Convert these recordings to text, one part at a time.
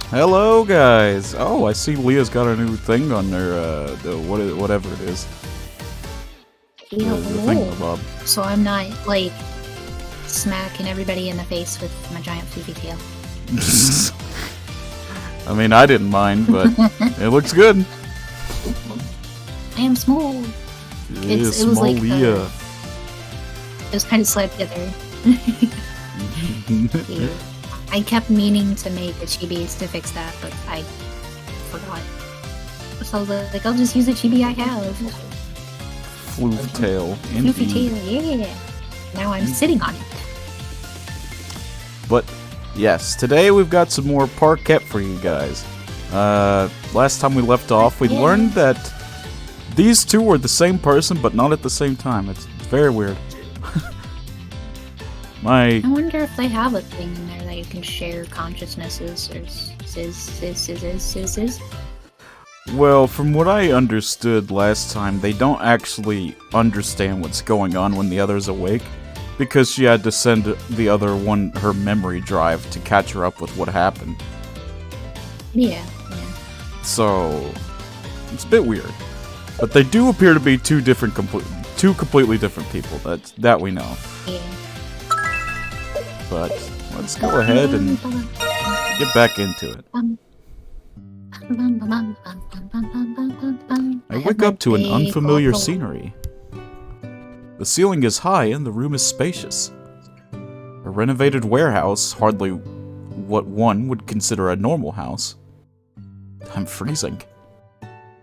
Hello, guys. Oh, I see Leah's got a new thing on her, whatever it is. The thingamabob. So I'm not, like, smacking everybody in the face with my giant floofy tail. I mean, I didn't mind, but it looks good. I am small. It was like Leah. It was kind of slapped together. Yeah. I kept meaning to make a chibis to fix that, but I forgot. So I was like, I'll just use the chibi I have. Floof tail. Floofy tail, yeah. Now I'm sitting on it. But yes, today we've got some more Parquet for you guys. Last time we left off, we learned that these two were the same person, but not at the same time. It's very weird. I wonder if they have a thing in there that you can share consciousnesses or Well, from what I understood last time, they don't actually understand what's going on when the other's awake, because she had to send the other one her memory drive to catch her up with what happened. Yeah. So it's a bit weird, but they do appear to be two completely different people. That we know. Yeah. But let's go ahead and get back into it. I wake up to an unfamiliar scenery. The ceiling is high and the room is spacious. A renovated warehouse, hardly what one would consider a normal house. I'm freezing.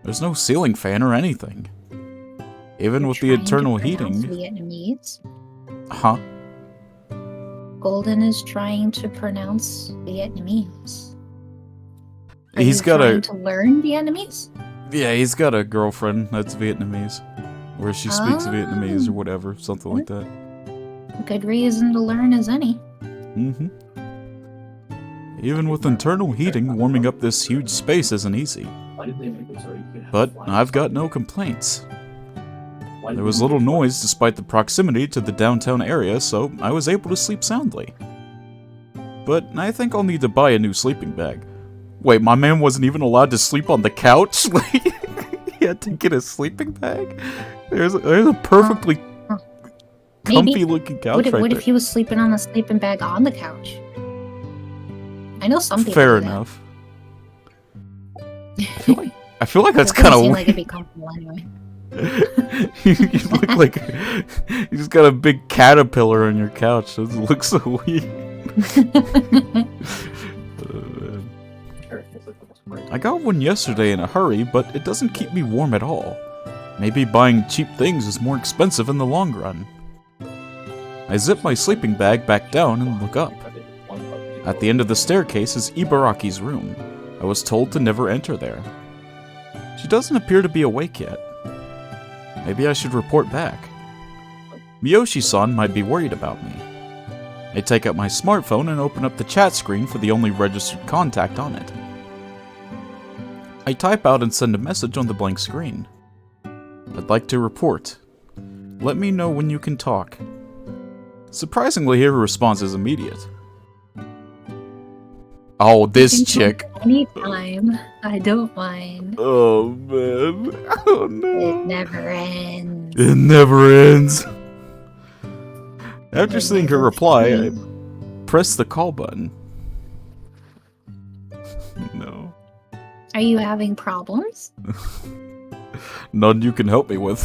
There's no ceiling fan or anything. Even with the internal heating. Vietnamese? Huh? Golden is trying to pronounce Vietnamese. He's got trying to learn Vietnamese? Yeah, he's got a girlfriend that's Vietnamese. Where she speaks Vietnamese or whatever, something like that. Good reason to learn as any. Mm-hmm. Even with internal heating, warming up this huge space isn't easy. But I've got no complaints. There was little noise despite the proximity to the downtown area, so I was able to sleep soundly. But I think I'll need to buy a new sleeping bag. Wait, my man wasn't even allowed to sleep on the couch? He had to get a sleeping bag? There's a perfectly comfy-looking couch right there. What if he was sleeping on a sleeping bag on the couch? I know some people Fair do that. enough. I feel like that's kind of weird. Like it'd be comfortable anyway. You look like you just got a big caterpillar on your couch. It looks so weird. I got one yesterday in a hurry, but it doesn't keep me warm at all. Maybe buying cheap things is more expensive in the long run. I zip my sleeping bag back down and look up. At the end of the staircase is Ibaraki's room. I was told to never enter there. She doesn't appear to be awake yet. Maybe I should report back. Miyoshi-san might be worried about me. I take out my smartphone and open up the chat screen for the only registered contact on it. I type out and send a message on the blank screen. I'd like to report. Let me know when you can talk. Surprisingly, her response is immediate. Oh, this chick. Anytime. I don't mind. Oh, man. Oh, no. It never ends. It never ends. After seeing her reply, I press the call button. No. Are you having problems? None you can help me with.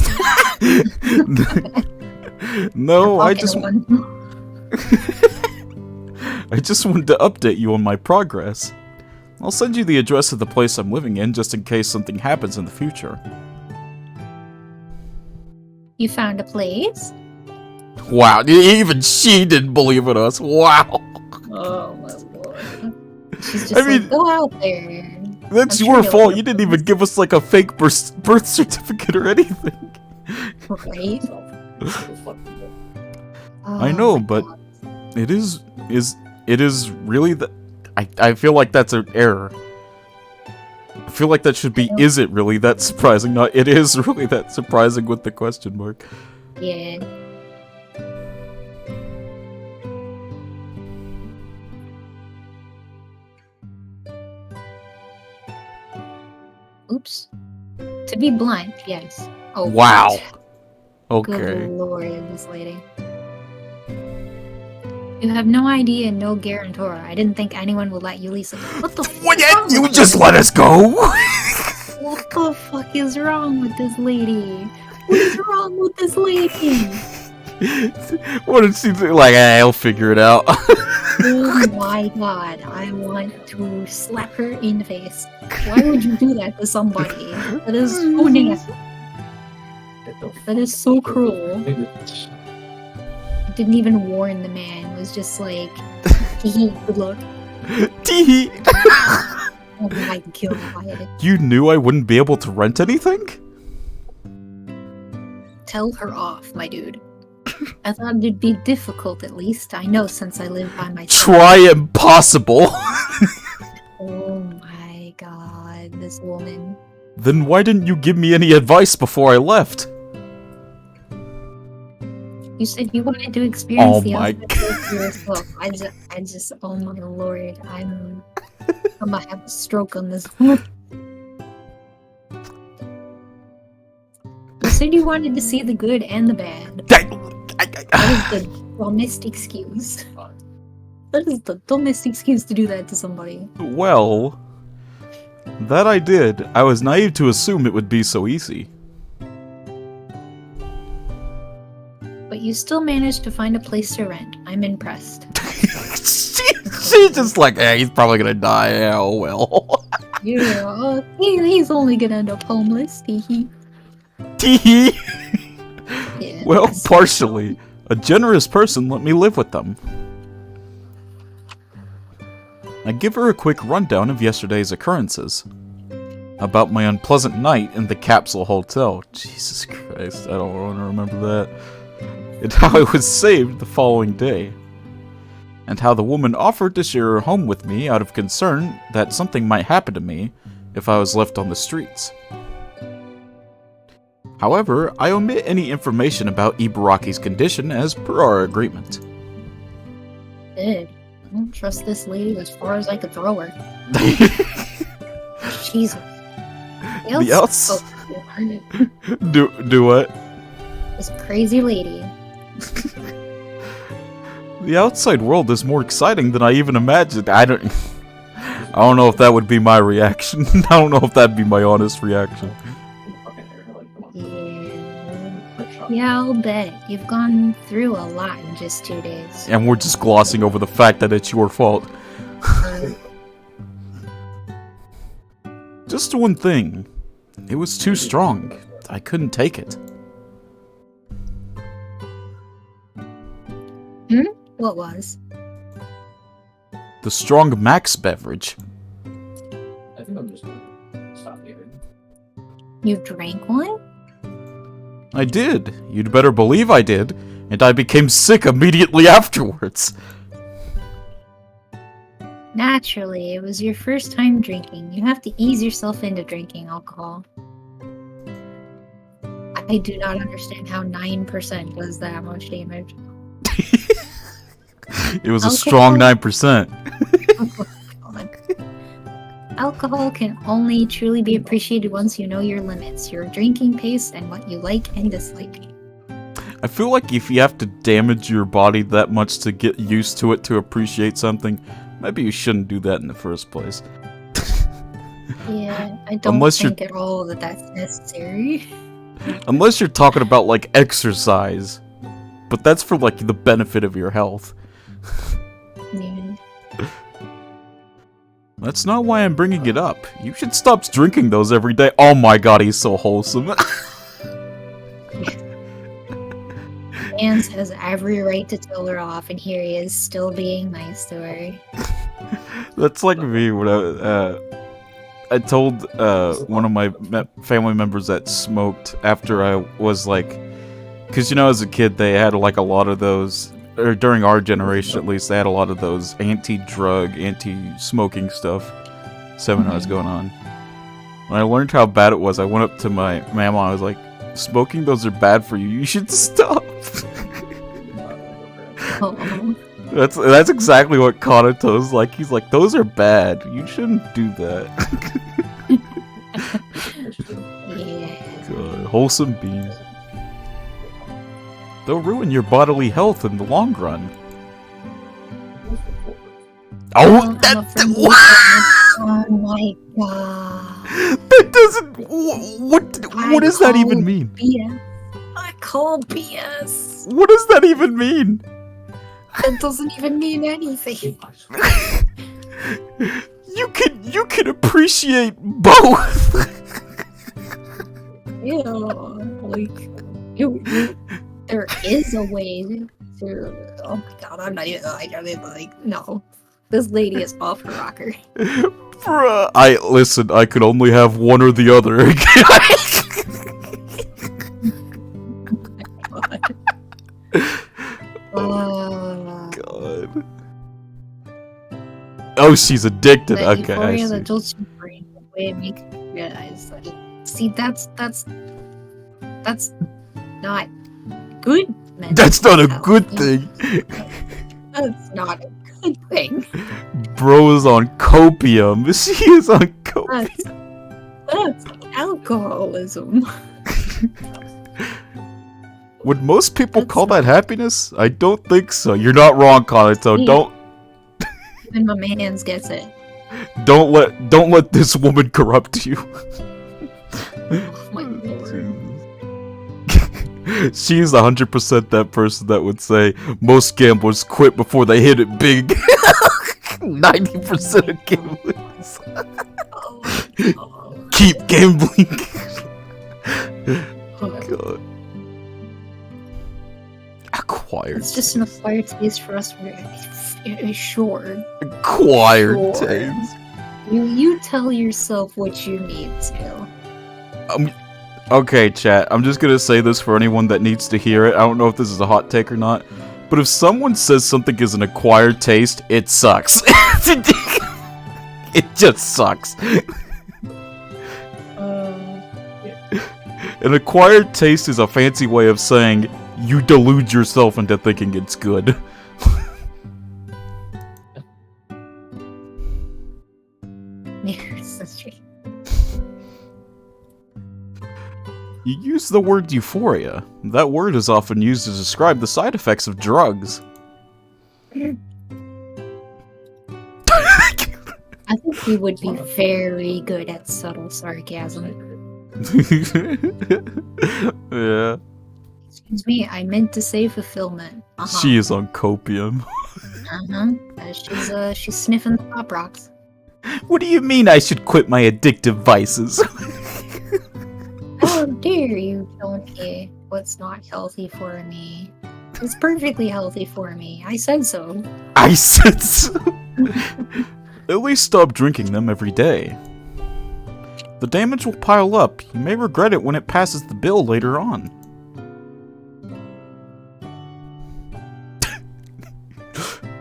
No, I just wanted to update you on my progress. I'll send you the address of the place I'm living in just in case something happens in the future. You found a place? Wow, even she didn't believe in us. Wow. Oh my lord. She's just like, go out there. That's your fault. You didn't even give us like a fake birth certificate or anything. Right? I know, but it is really the. I feel like that's an error. I feel like that should be, is it really that surprising? Not, it is really that surprising with the question mark. Yeah. Oops. To be blunt, yes. Oh, Wow. Good Okay. lord, this lady. You have no idea, no guarantor. I didn't think anyone would let you lease it. What the fuck is wrong You with just this? let us go? What the fuck is wrong with this lady? What is wrong with this lady? What did she do? Like, I'll figure it out. Oh my god, I want to slap her in the face. Why would you do that to somebody? That is so nasty. That is so cruel. Didn't even warn the man, was just like, hee good luck. Tee. Oh my god. You knew I wouldn't be able to rent anything? Tell her off, my dude. I thought it'd be difficult at least. I know since I live by myself. Try impossible. Oh my god, this woman. Then why didn't you give me any advice before I left? You said you wanted to experience Oh the my outside world for yourself. I just, oh my lord, I'm gonna have a stroke on this one. You said you wanted to see the good and the bad. That is the dumbest excuse. That is the dumbest excuse to do that to somebody. Well, that I did. I was naive to assume it would be so easy. But you still managed to find a place to rent. I'm impressed. She's just like, he's probably gonna die. Yeah, oh well. Yeah, he's only gonna end up homeless. Hee Tee. Yeah, Well, that's- partially. A generous person let me live with them. I give her a quick rundown of yesterday's occurrences. About my unpleasant night in the capsule hotel. Jesus Christ, I don't want to remember that. And how I was saved the following day. And how the woman offered to share her home with me out of concern that something might happen to me if I was left on the streets. However, I omit any information about Ibaraki's condition as per our agreement. Good. I don't trust this lady as far as I could throw her. Jesus. The outs- Oh, Do what? this crazy lady. The outside world is more exciting than I even imagined. I don't know if that would be my reaction. I don't know if that'd be my honest reaction. Yeah, I'll bet. You've gone through a lot in just 2 days. And we're just glossing over the fact that it's your fault. Just one thing. It was too strong. I couldn't take it. What was? The strong Max beverage. I think I'm just gonna stop here. You drank one? I did. You'd better believe I did. And I became sick immediately afterwards. Naturally, it was your first time drinking. You have to ease yourself into drinking alcohol. I do not understand how 9% does that much damage. It was a strong 9%. Alcohol can only truly be appreciated once you know your limits, your drinking pace, and what you like and dislike. I feel like if you have to damage your body that much to get used to it to appreciate something, maybe you shouldn't do that in the first place. Yeah, I don't Unless think at all that that's necessary. Unless you're talking about, like, exercise. But that's for, like, the benefit of your health. Yeah. That's not why I'm bringing it up. You should stop drinking those every day. Oh my god, he's so wholesome. Hans has every right to tell her off, and here he is still being nice to her. That's like me when I told one of my family members that smoked after I was like, because you know, as a kid they had like a lot of those, or during our generation at least, they had a lot of those anti-drug, anti-smoking stuff seminars going on. When I learned how bad it was, I went up to my mama. I was like, "Smoking those are bad for you. You should stop." Oh. That's exactly what Kanato's like. He's like, "Those are bad. You shouldn't do that." wholesome bean. They'll ruin your bodily health in the long run. Oh, Oh my god. That doesn't. What does that even mean? BS. I call BS. What does that even mean? That doesn't even mean anything. You can appreciate both. Yeah, like there is a way to. Oh my god, I'm not even like no. This lady is off her rocker. Bruh, I could only have one or the other. God. Oh, she's addicted. The Okay, I euphoria see. that jolts your brain, the way it makes you realize. Like, see, that's not good. That's not a good thing. That's not a good thing. Bro is on copium. She is on copium. That's alcoholism. Would most people call that happiness? I don't think so. You're not wrong, Colin. So don't. Even my man's gets it. Don't let this woman corrupt you. Oh my lord. She's 100% that person that would say most gamblers quit before they hit it big. 90% of gamblers keep gambling. Oh god. Acquired. It's just an acquired taste for us. Sure. Acquired Sure. taste. You tell yourself what you need to. Okay, chat. I'm just gonna say this for anyone that needs to hear it. I don't know if this is a hot take or not, but if someone says something is an acquired taste, it sucks. It just sucks. An acquired taste is a fancy way of saying you delude yourself into thinking it's good. You use the word euphoria. That word is often used to describe the side effects of drugs. I think we would be very good at subtle sarcasm. Yeah. Excuse me, I meant to say fulfillment. She is on copium. She's sniffing the pop rocks. What do you mean I should quit my addictive vices? How dare you tell me what's not healthy for me? It's perfectly healthy for me. I said so. I said so. At least stop drinking them every day. The damage will pile up. You may regret it when it passes the bill later on.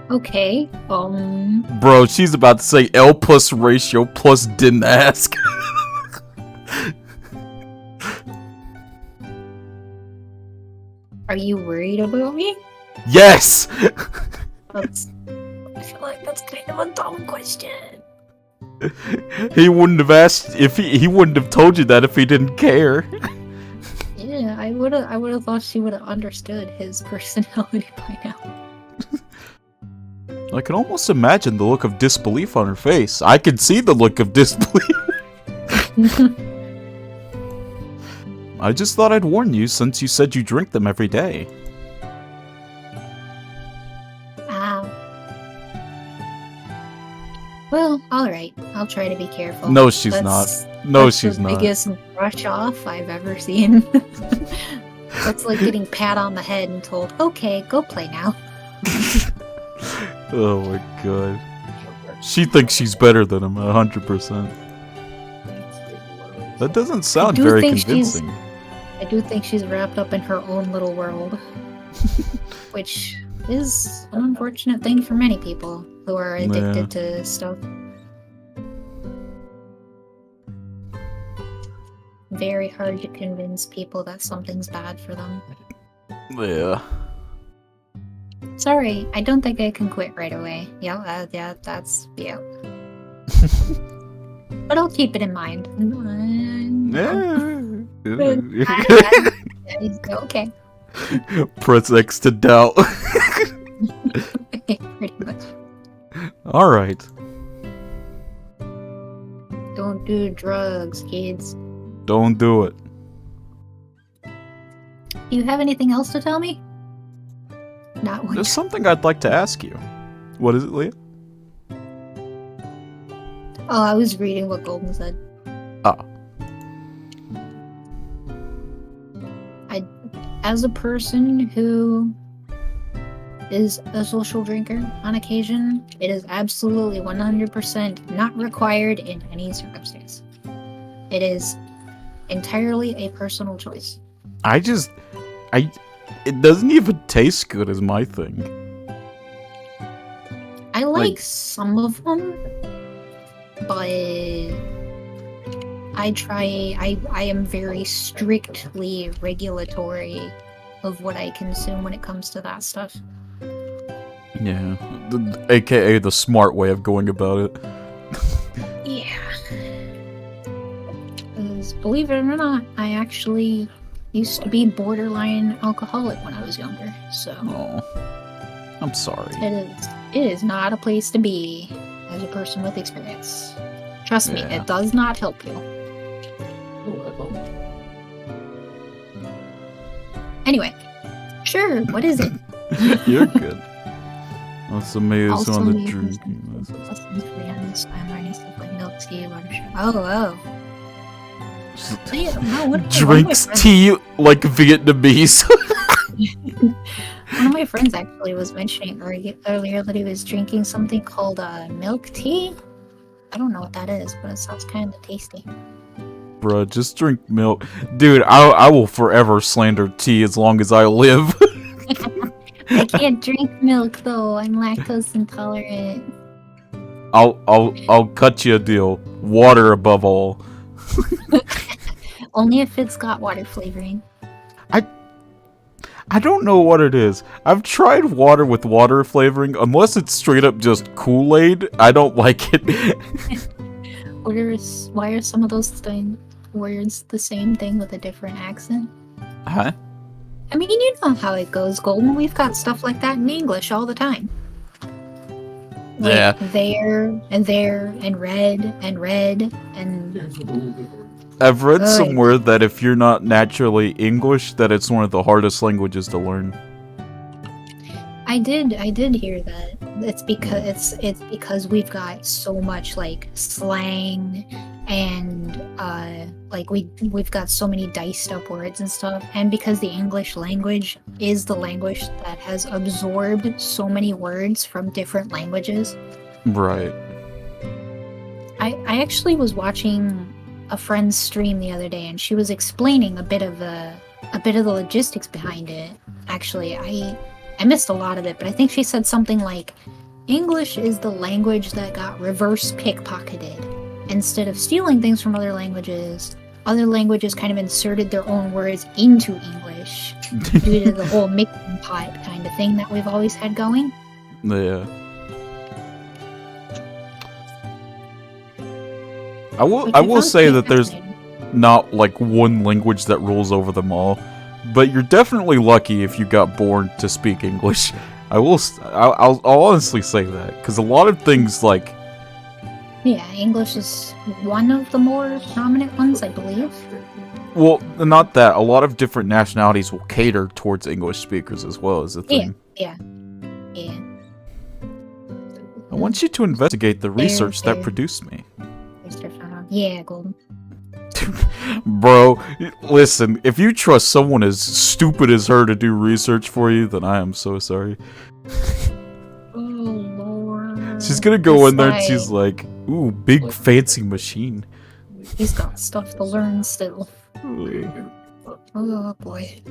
Okay, Bro, she's about to say L plus ratio plus didn't ask. Are you worried about me? Yes! I feel like that's kind of a dumb question. He wouldn't have asked if he wouldn't have told you that if he didn't care. Yeah, I would have thought she would have understood his personality by now. I can almost imagine the look of disbelief on her face. I can see the look of disbelief. I just thought I'd warn you since you said you drink them every day. Well, alright. I'll try to be careful. No, she's not. No, she's not. That's the biggest brush off I've ever seen. That's like getting pat on the head and told, okay, go play now. Oh my god. She thinks she's better than him, 100%. That doesn't sound very convincing. I do think she's wrapped up in her own little world. Which is an unfortunate thing for many people who are addicted to stuff. Very hard to convince people that something's bad for them. Yeah. Sorry, I don't think I can quit right away. Yeah, that's. But I'll keep it in mind. Yeah. Okay. Press X to doubt. Pretty much. Alright. Don't do drugs, kids. Don't do it. Do you have anything else to tell me? Not one. There's something I'd like to ask you. What is it, Leah? Oh, I was reading what Golden said. Ah. As a person who is a social drinker on occasion, it is absolutely 100% not required in any circumstance. It is entirely a personal choice. It doesn't even taste good is my thing. I like some of them, but I am very strictly regulatory of what I consume when it comes to that stuff. Yeah, aka the smart way of going about it. Yeah. 'Cause believe it or not, I actually used to be borderline alcoholic when I was younger, so Oh, I'm sorry. it is not a place to be as a person with experience. Trust me, Yeah. it does not help you. Anyway, sure, what is it? You're good. What's amazing Also on the use drinking list? lessons for young swim or any stuff like milk tea, water sugar. Oh. Yeah, no, one of Drinks my friends- tea like Vietnamese. One of my friends actually was mentioning earlier that he was drinking something called milk tea. I don't know what that is, but it sounds kind of tasty. Bruh, just drink milk. Dude, I will forever slander tea as long as I live. I can't drink milk though. I'm lactose intolerant. I'll cut you a deal. Water above all. Only if it's got water flavoring. I don't know what it is. I've tried water with water flavoring. Unless it's straight up just Kool-Aid, I don't like it. Why are some of those words the same thing with a different accent? Huh? I mean, you know how it goes, Golden. We've got stuff like that in English all the time. Like Yeah. there, and red, and... I've read Right. somewhere that if you're not naturally English, that it's one of the hardest languages to learn. I did hear that. It's because we've got so much like slang and like we've got so many diced up words and stuff, and because the English language is the language that has absorbed so many words from different languages. Right. I actually was watching a friend's stream the other day, and she was explaining a bit of the logistics behind it. Actually, I missed a lot of it, but I think she said something like, English is the language that got reverse pickpocketed. Instead of stealing things from other languages kind of inserted their own words into English due to the whole mixing pot kind of thing that we've always had going. Yeah. I will say that there's not like one language that rules over them all, but you're definitely lucky if you got born to speak English. I'll honestly say that, because a lot of things like... Yeah, English is one of the more prominent ones, I believe. Well, not that. A lot of different nationalities will cater towards English speakers as well as a thing. Yeah. I want you to investigate the research that fair. produced me. Yeah, Golden. Bro, listen, if you trust someone as stupid as her to do research for you, then I am so sorry. Oh, Lord. She's gonna go This in there and guy, she's like, ooh, big fancy machine. He's got stuff to learn still. Oh, boy.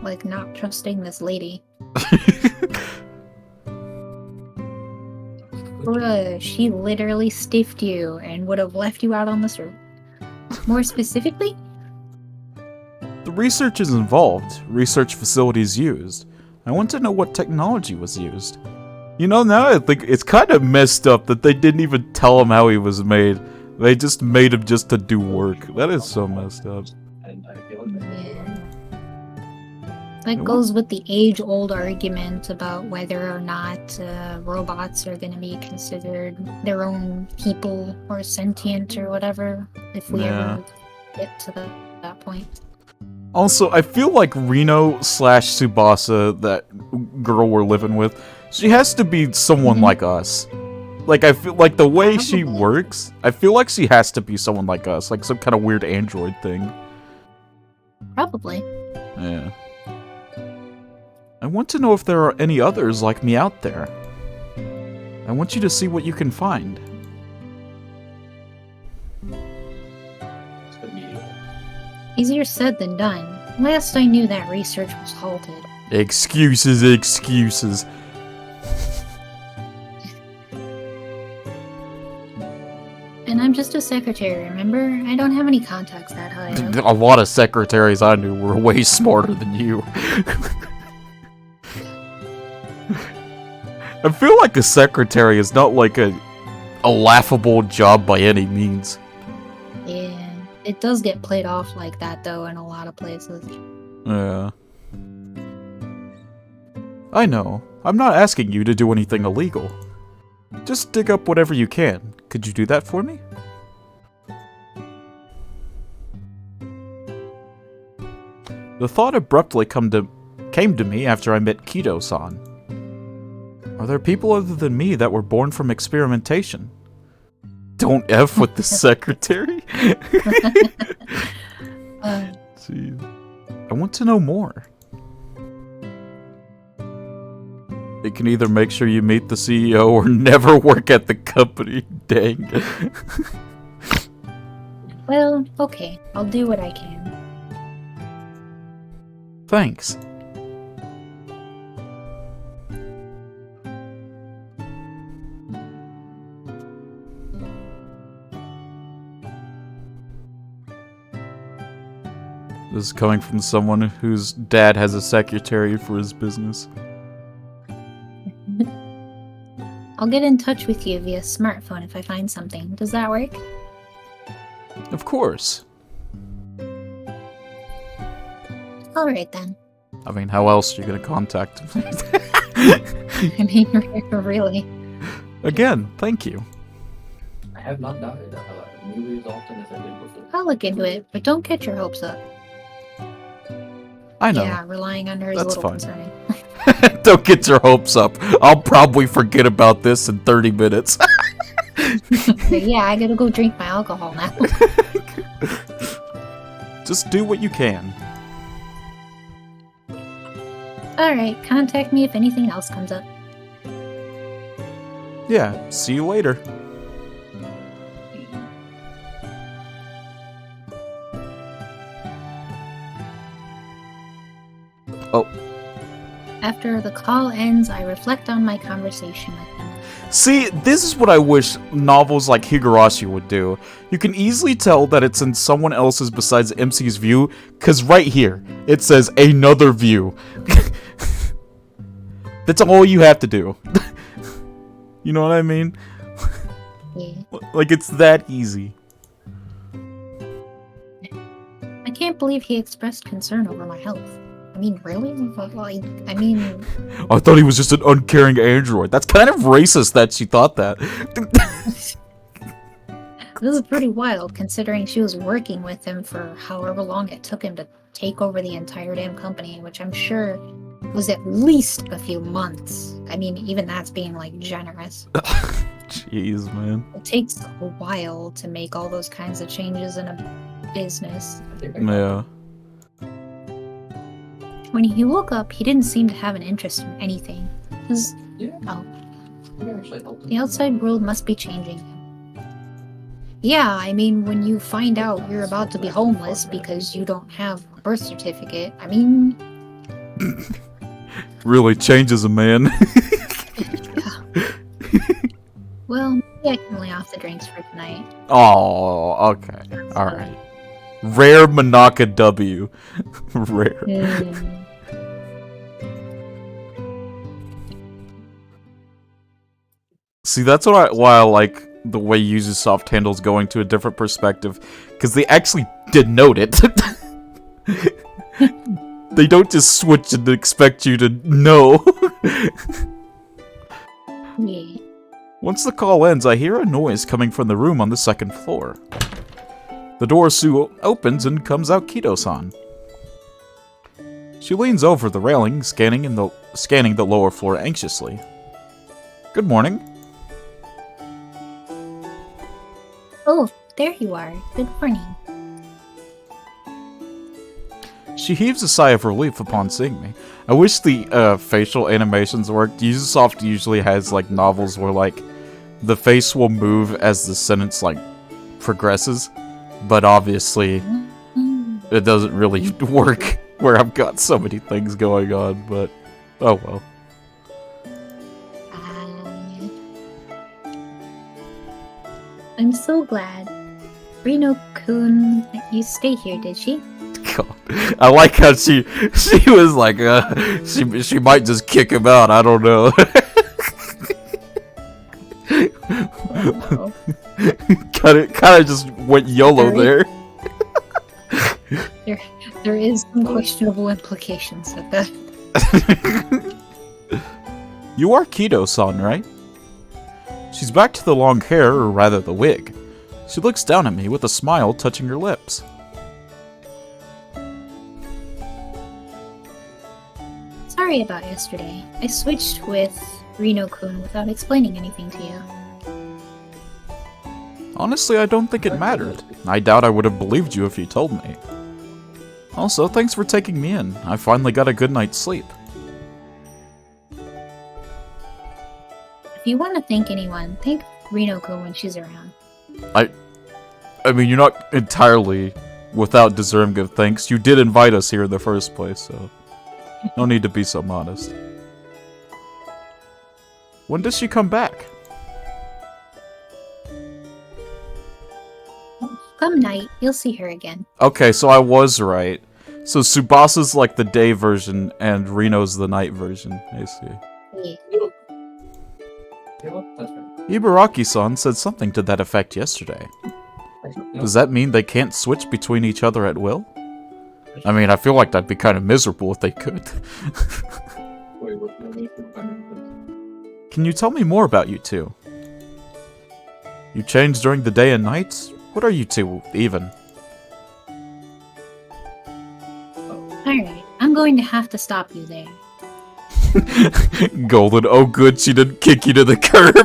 Like, not trusting this lady. Bruh, she literally stiffed you and would have left you out on the street. More specifically? The research is involved, research facilities used. I want to know what technology was used. You know, now I think it's kind of messed up that they didn't even tell him how he was made. They just made him just to do work. That is so messed up. And I feel like Yeah. That goes with the age-old argument about whether or not robots are going to be considered their own people or sentient or whatever, if we ever get to that point. Also, I feel like Reno / Tsubasa, that girl we're living with, she has to be someone like us. Like, I feel like the way she works, I feel like she has to be someone like us, like some kind of weird android thing. Probably. Yeah. I want to know if there are any others like me out there. I want you to see what you can find. it's the media. Easier said than done. Last I knew, that research was halted. Excuses, excuses. And I'm just a secretary, remember? I don't have any contacts that high up. A lot of secretaries I knew were way smarter than you. I feel like a secretary is not like a laughable job by any means. Yeah, it does get played off like that, though, in a lot of places. Yeah. I know. I'm not asking you to do anything illegal. Just dig up whatever you can. Could you do that for me? The thought abruptly came to me after I met Kido-san. Are there people other than me that were born from experimentation? Don't F with the secretary? Jeez. I want to know more. It can either make sure you meet the CEO or never work at the company. Dang. Well, okay. I'll do what I can. Thanks. This is coming from someone whose dad has a secretary for his business. I'll get in touch with you via smartphone if I find something. Does that work? Of course. Alright then. I mean, how else are you gonna contact him? I mean, really. Again, thank you. I have not died nearly as often as I did before. I'll look into it, but don't get your hopes up. I know. Yeah, relying on her is That's a little fine. concerning. Don't get your hopes up. I'll probably forget about this in 30 minutes. Yeah, I gotta go drink my alcohol now. Just do what you can. Alright, contact me if anything else comes up. Yeah, see you later. Oh. After the call ends, I reflect on my conversation with him. See, this is what I wish novels like Higurashi would do. You can easily tell that it's in someone else's besides MC's view, because right here, it says another view. That's all you have to do. You know what I mean? Yeah. Like, it's that easy. I can't believe he expressed concern over my health. I mean, really? Like, I mean... I thought he was just an uncaring android. That's kind of racist that she thought that. This is pretty wild, considering she was working with him for however long it took him to take over the entire damn company, which I'm sure was at least a few months. I mean, even that's being, like, generous. Jeez, man. It takes a while to make all those kinds of changes in a business. I think I Yeah. When he woke up, he didn't seem to have an interest in anything. His, Yeah. oh, I actually helped him. the outside world must be changing him. Yeah, I mean, when you find out you're about to be homeless because you don't have a birth certificate, I mean... Really changes a man. Well, maybe I can lay off the drinks for tonight. Oh, okay. Alright. Rare Manaka W. Rare. Hmm. See, that's why I like the way Ubisoft handles going to a different perspective, because they actually denote it. They don't just switch and expect you to know. Yeah. Once the call ends, I hear a noise coming from the room on the second floor. The door opens and comes out Kido-san. She leans over the railing, scanning the lower floor anxiously. Good morning. Oh, there you are. Good morning. She heaves a sigh of relief upon seeing me. I wish the facial animations worked. Ubisoft usually has like novels where like the face will move as the sentence like progresses, but obviously it doesn't really work where I've got so many things going on, but oh well. I'm so glad. Rino-kun let you stay here, did she? God. I like how she was like, she might just kick him out, I don't know. Oh. Kinda just went YOLO there. There is some questionable implications of that. You are Kido-san, right? She's back to the long hair, or rather the wig. She looks down at me with a smile touching her lips. Sorry about yesterday. I switched with Rino-kun without explaining anything to you. Honestly, I don't think it mattered. I doubt I would have believed you if you told me. Also, thanks for taking me in. I finally got a good night's sleep. If you want to thank anyone, thank Rino-kun when she's around. I mean, you're not entirely without deserving of thanks. You did invite us here in the first place, so no need to be so modest. When does she come back? Come night, you'll see her again. Okay, so I was right. So Tsubasa's like the day version, and Reno's the night version. I see. Yeah. That's right. Ibaraki-san said something to that effect yesterday. Does that mean they can't switch between each other at will? I mean, I feel like that'd be kind of miserable if they could. Can you tell me more about you two? You change during the day and nights? What are you two, even? Alright, I'm going to have to stop you there. Golden, oh good, she didn't kick you to the curb.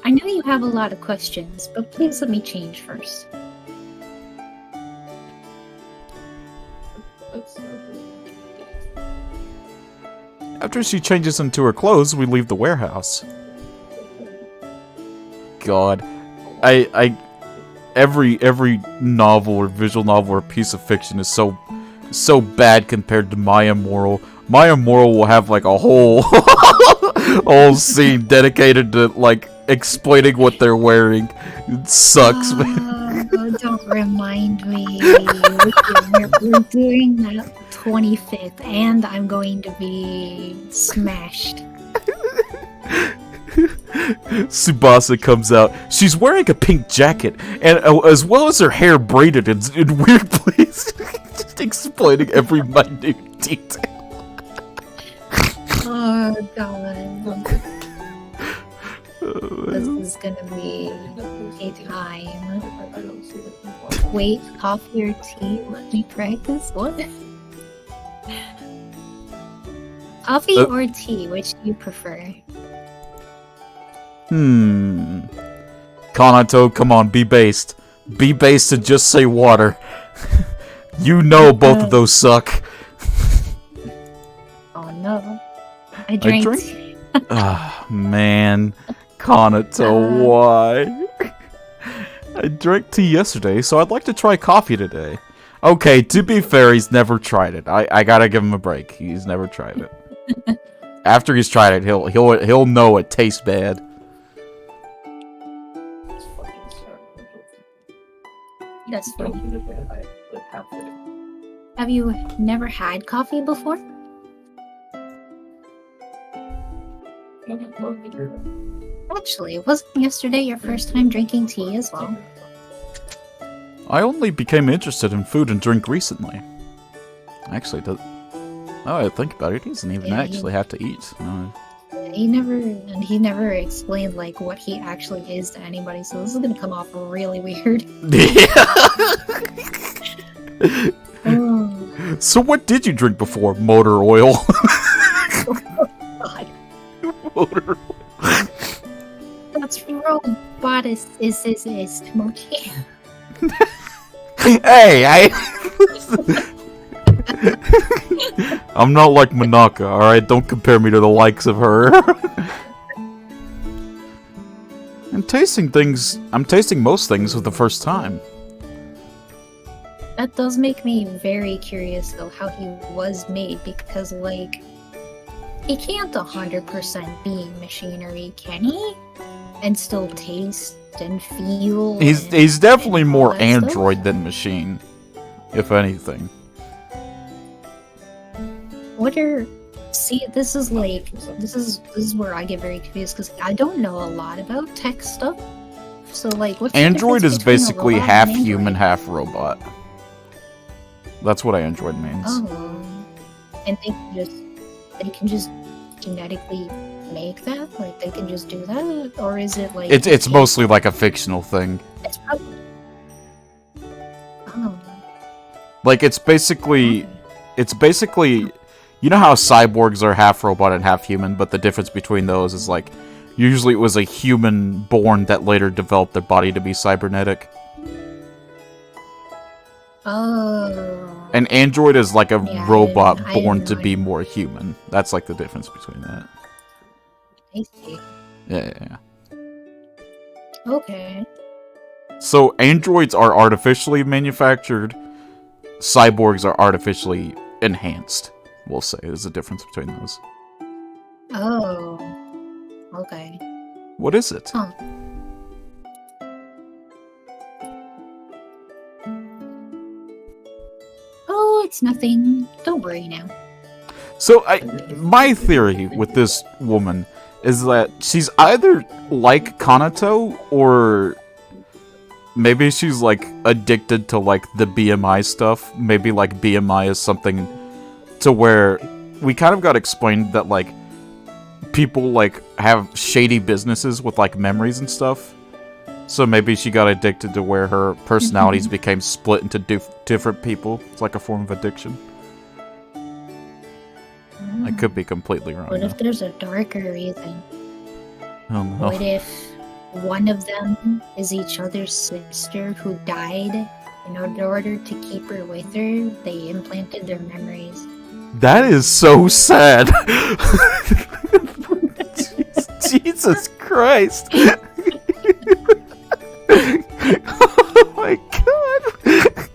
I know you have a lot of questions, but please let me change first. After she changes into her clothes, we leave the warehouse. God, every novel or visual novel or piece of fiction is so bad compared to My Immoral. My Immoral will have like a whole whole scene dedicated to like explaining what they're wearing. It sucks, man. Don't remind me. We're doing that 25th, and I'm going to be smashed. Tsubasa comes out. She's wearing a pink jacket, and as well as her hair braided in weird places. Just explaining every minute detail. Oh god. This is gonna be a time. Wait, coffee or tea? Let me practice. What? Coffee or tea? Which do you prefer? Kanato, come on, be based. Be based and just say water. You know both of those suck. Oh no. I drank. Ah, man. Kanato, why? I drank tea yesterday, so I'd like to try coffee today. Okay, to be fair, he's never tried it. I gotta give him a break. He's never tried it. After he's tried it, he'll know it tastes bad. That's funny. Have you never had coffee before? Actually, wasn't yesterday your first time drinking tea as well? I only became interested in food and drink recently. Actually, oh, I think about it, he doesn't even actually have to eat. No. He never explained like what he actually is to anybody, so this is gonna come off really weird. Oh. So what did you drink before? Motor oil. God. Motor oil. That's robotic is Mochi. Hey, I'm not like Monaka, alright? Don't compare me to the likes of her. I'm tasting most things for the first time. That does make me very curious, though, how he was made, because, like, he can't 100% be machinery, can he? And still taste and feel. He's definitely more android stuff? than machine, if anything. See, this is where I get very confused, because I don't know a lot about tech stuff. So, like, what's the Android difference is between a basically robot half and an human, android? half robot. That's what android means. Oh, and they can just genetically make that? Like, they can just do that? Or is it like... It's mostly like a fictional thing. It's probably... Oh. Like, it's basically... You know how cyborgs are half robot and half human, but the difference between those is, like, usually it was a human born that later developed their body to be cybernetic. Oh. An android is like a Yeah, robot I born didn't to know. be more human. That's like the difference between that. I see. Yeah. Okay. So androids are artificially manufactured. Cyborgs are artificially enhanced. We'll say there's a difference between those. Oh. Okay. What is it? Huh. Oh, it's nothing. Don't worry now. So my theory with this woman is that she's either like Kanato or maybe she's like addicted to like the BMI stuff. Maybe like BMI is something to where we kind of got explained that like people like have shady businesses with like memories and stuff. So maybe she got addicted to where her personalities became split into different people. It's like a form of addiction. I could be completely wrong. What if there's a darker reason? Oh no. What if one of them is each other's sister who died, and in order to keep her with her, they implanted their memories? That is so sad. Jesus Christ. Oh my god.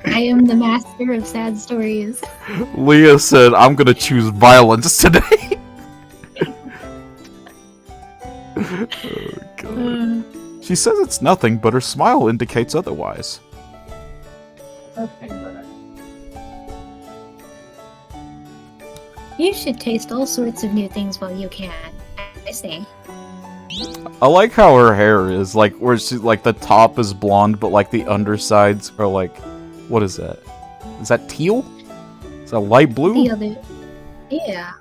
I am the master of sad stories. Leah said, I'm gonna choose violence today. Oh god. She says it's nothing, but her smile indicates otherwise. You should taste all sorts of new things while you can. I say. I like how her hair is, like, where she, like, the top is blonde, but, like, the undersides are, like, what is that? Is that teal? Is that light blue? The other, yeah,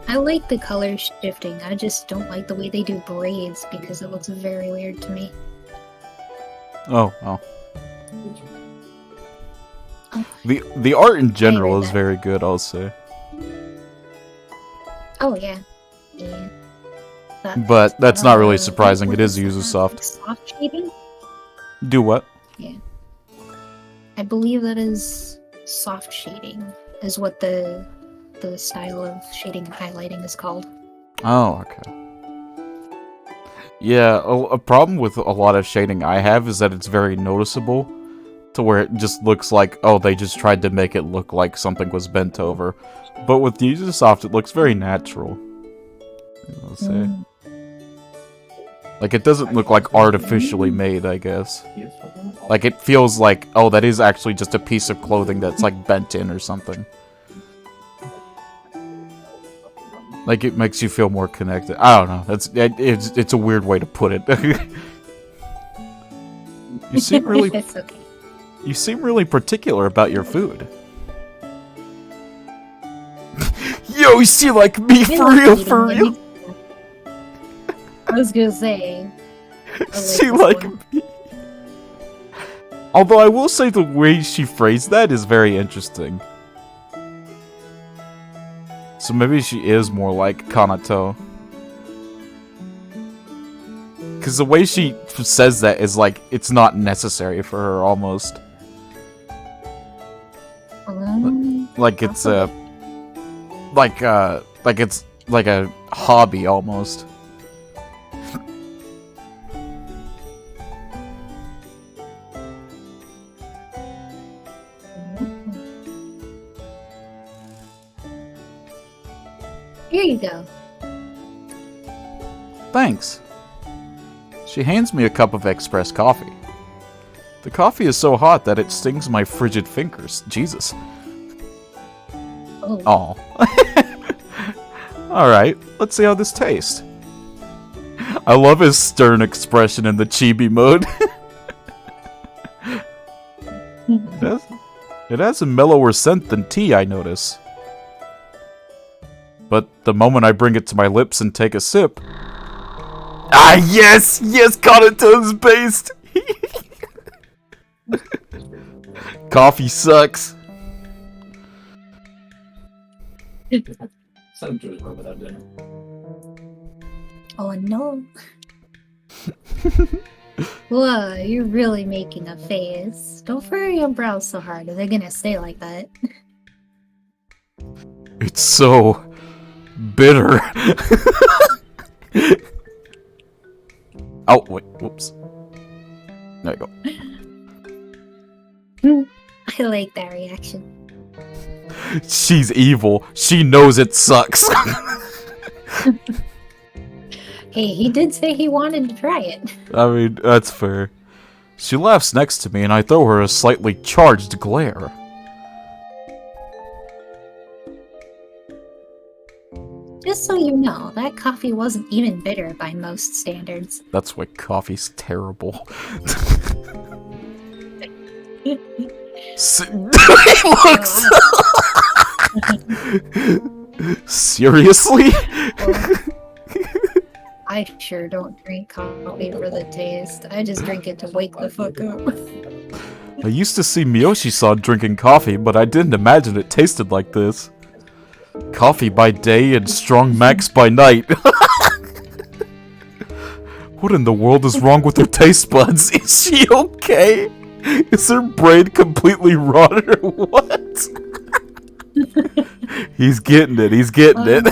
I like the color shifting. I just don't like the way they do braids because it looks very weird to me. Oh. The art in general is very good, I'll say. Oh yeah. But that's not really surprising. It is Ubisoft. Soft shading? Do what? Yeah. I believe that is soft shading, is what the style of shading and highlighting is called. Oh, okay. Yeah, a problem with a lot of shading I have is that it's very noticeable, to where it just looks like, oh, they just tried to make it look like something was bent over. But with Ubisoft, it looks very natural. I'll say. Like, it doesn't look like artificially made, I guess. Like, it feels like, oh, that is actually just a piece of clothing that's, like, bent in or something. Like, it makes you feel more connected. I don't know. It's a weird way to put it. You seem really... It's okay. You seem really particular about your food. Yo, she like me for real, for real. I was gonna say. She like me. Although I will say the way she phrased that is very interesting. So maybe she is more like Kanato. Because the way she says that is like, it's not necessary for her, almost. Like it's a... Like it's like a hobby, almost. Here you go. Thanks. She hands me a cup of express coffee. The coffee is so hot that it stings my frigid fingers. Jesus. Oh. Alright, let's see how this tastes. I love his stern expression in the chibi mode. It has a mellower scent than tea, I notice. But the moment I bring it to my lips and take a sip... Ah, yes! Yes, Kanato's based! Coffee sucks. Some Jewish word without dinner. Oh no. Whoa, you're really making a face. Don't furrow your brows so hard, or they're gonna stay like that. It's so... bitter. Oh, wait, whoops. There you go. I like that reaction. She's evil. She knows it sucks. Hey, he did say he wanted to try it. I mean, that's fair. She laughs next to me and I throw her a slightly charged glare. Just so you know, that coffee wasn't even bitter by most standards. That's why coffee's terrible. Seriously? I sure don't drink coffee for the taste. I just drink it to wake the fuck up. I used to see Miyoshi-san drinking coffee, but I didn't imagine it tasted like this. Coffee by day and strong max by night. What in the world is wrong with her taste buds? Is she okay? Is her brain completely rotted or what? He's getting it, he's getting it.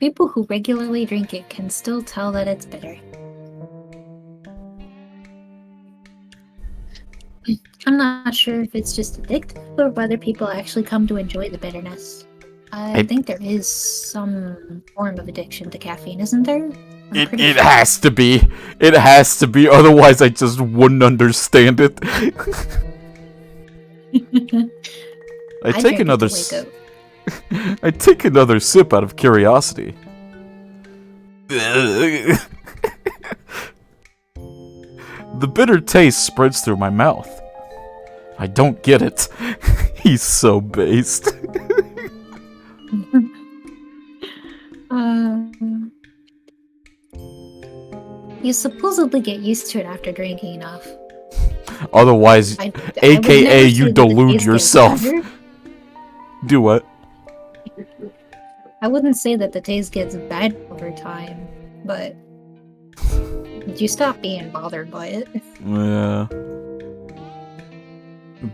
People who regularly drink it can still tell that it's bitter. I'm not sure if it's just addictive or whether people actually come to enjoy the bitterness. I think there is some form of addiction to caffeine, isn't there? It has to be. It has to be, otherwise I just wouldn't understand it. I take another I take another sip out of curiosity. The bitter taste spreads through my mouth. I don't get it. He's so based. You supposedly get used to it after drinking enough. Otherwise, AKA you delude yourself. Do what? I wouldn't say that the taste gets bad over time, but you stop being bothered by it. Yeah.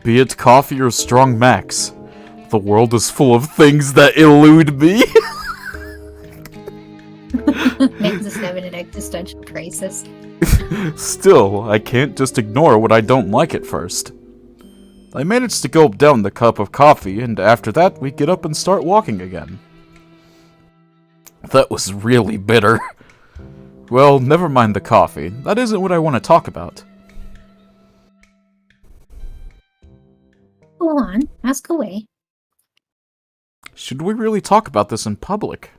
Be it coffee or strong max, the world is full of things that elude me. Makes us have an existential crisis. Still, I can't just ignore what I don't like at first. I managed to gulp down the cup of coffee, and after that, we get up and start walking again. That was really bitter. Well, never mind the coffee. That isn't what I want to talk about. Go on, ask away. Should we really talk about this in public?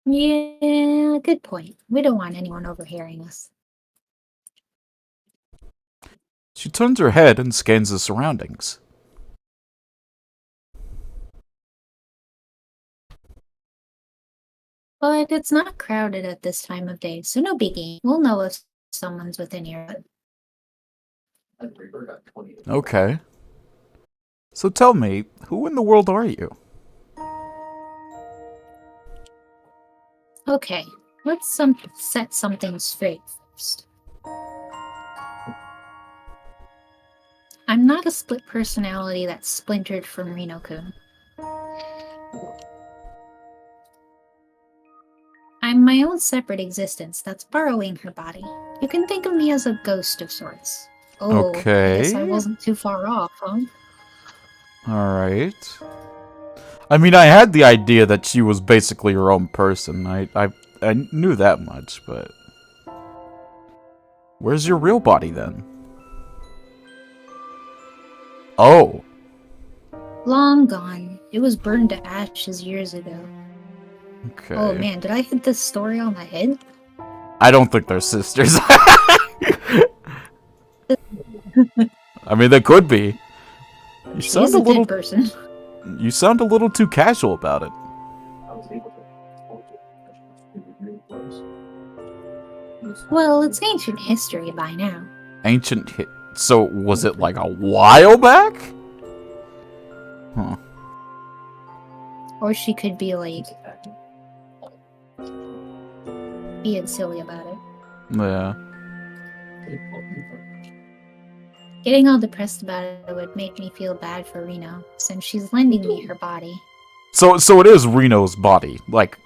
Yeah, good point. We don't want anyone overhearing us. She turns her head and scans the surroundings. But it's not crowded at this time of day, so no biggie. We'll know if someone's within earshot. Okay. So tell me, who in the world are you? Okay, let's set something straight first. I'm not a split personality that's splintered from Reno-kun. I'm my own separate existence that's borrowing her body. You can think of me as a ghost of sorts. Oh, Okay. I guess I wasn't too far off, huh? Alright. I mean, I had the idea that she was basically her own person. I knew that much, but... Where's your real body, then? Oh. Long gone. It was burned to ashes years ago. Okay. Oh man, did I hit this story on the head? I don't think they're sisters. I mean, they could be. You sound She's a a little... dead person. You sound a little too casual about it. Well, it's ancient history by now. Ancient hit. So, was it like a while back? Huh. Or she could be like being silly about it. Yeah. Getting all depressed about it would make me feel bad for Reno, since she's lending me her body. So it is Reno's body. Like,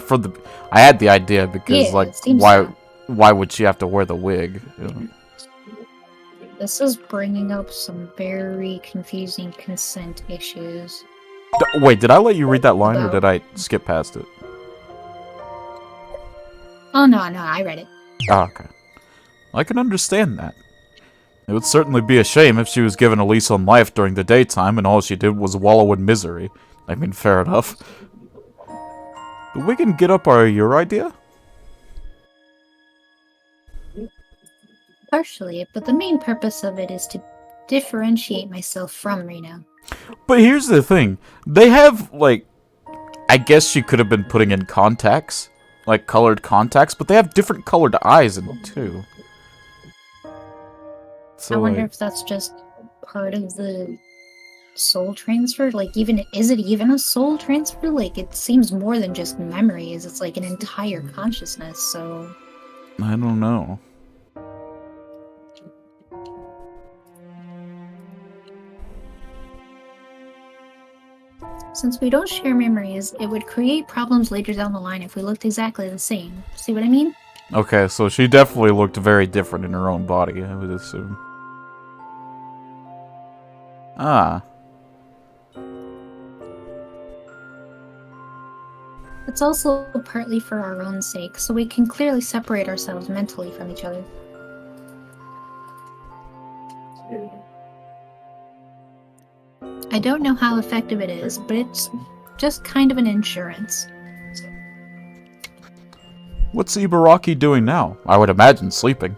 for the... I had the idea because, Yeah, like, it seems why so. would she have to wear the wig? You know? This is bringing up some very confusing consent issues. Wait, did I let you read that line, or Well- did I skip past it? Oh no, I read it. Ah, okay. I can understand that. It would certainly be a shame if she was given a lease on life during the daytime and all she did was wallow in misery. I mean, fair enough. The wig and get up are your idea? Partially, but the main purpose of it is to differentiate myself from Reno. But here's the thing. They have, like... I guess she could have been putting in contacts. Like, colored contacts, but they have different colored eyes in them, too. So, I wonder like, if that's just part of the soul transfer. Like, is it even a soul transfer? Like, it seems more than just memories. It's like an entire consciousness. So I don't know. since we don't share memories, it would create problems later down the line if we looked exactly the same. See what I mean? Okay, so she definitely looked very different in her own body, I would assume. Ah. It's also partly for our own sake, so we can clearly separate ourselves mentally from each other. I don't know how effective it is, but it's just kind of an insurance. What's Ibaraki doing now? I would imagine sleeping.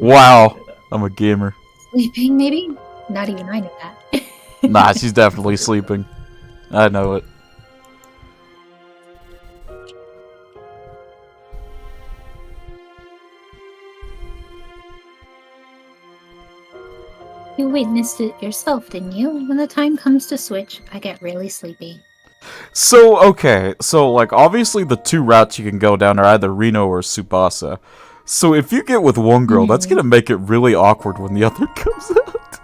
Wow, I'm a gamer. Sleeping, maybe? Not even I know that. Nah, she's definitely sleeping. I know it. You witnessed it yourself, didn't you? When the time comes to switch, I get really sleepy. So, okay, so, like, obviously the two routes you can go down are either Reno or Tsubasa. So if you get with one girl, that's gonna make it really awkward when the other comes out.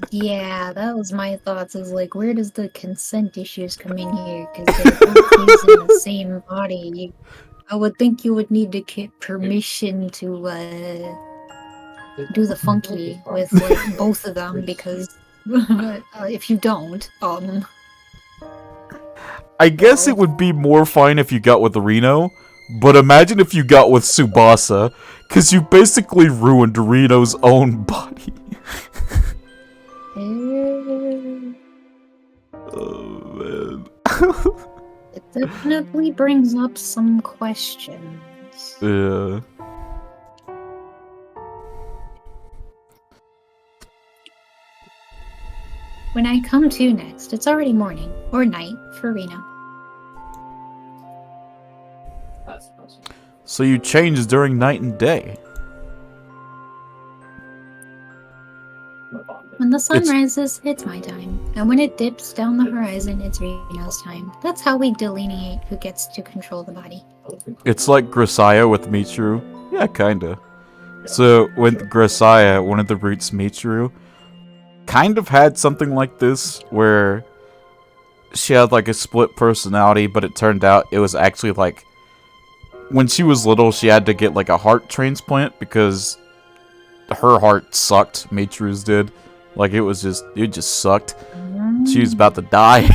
Yeah, that was my thoughts, is like, where does the consent issues come in here? Because they're both using the same body. I would think you would need to get permission to, do the funky with like both of them because if you don't, I guess it would be more fine if you got with Reno, but imagine if you got with Tsubasa, because you basically ruined Reno's own body. Oh, man. It definitely brings up some questions. Yeah. When I come to next, it's already morning, or night, for Reno. So you changed during night and day. When the sun rises, it's my time. And when it dips down the horizon, it's Reno's time. That's how we delineate who gets to control the body. It's like Grisaya with Michiru. Yeah, kinda. So, with Grisaya, one of the roots, Michiru, kind of had something like this, where she had like a split personality, but it turned out it was actually like, when she was little, she had to get like a heart transplant because her heart sucked, Michiru's did. Like, it just sucked. She was about to die.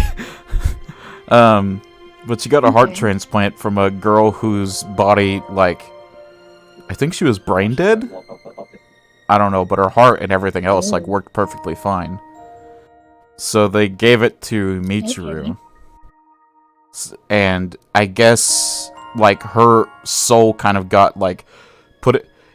But she got a heart transplant from a girl whose body, like, I think she was brain dead? I don't know, but her heart and everything else, like, worked perfectly fine. So they gave it to Michiru. And I guess, like, her soul kind of got, like,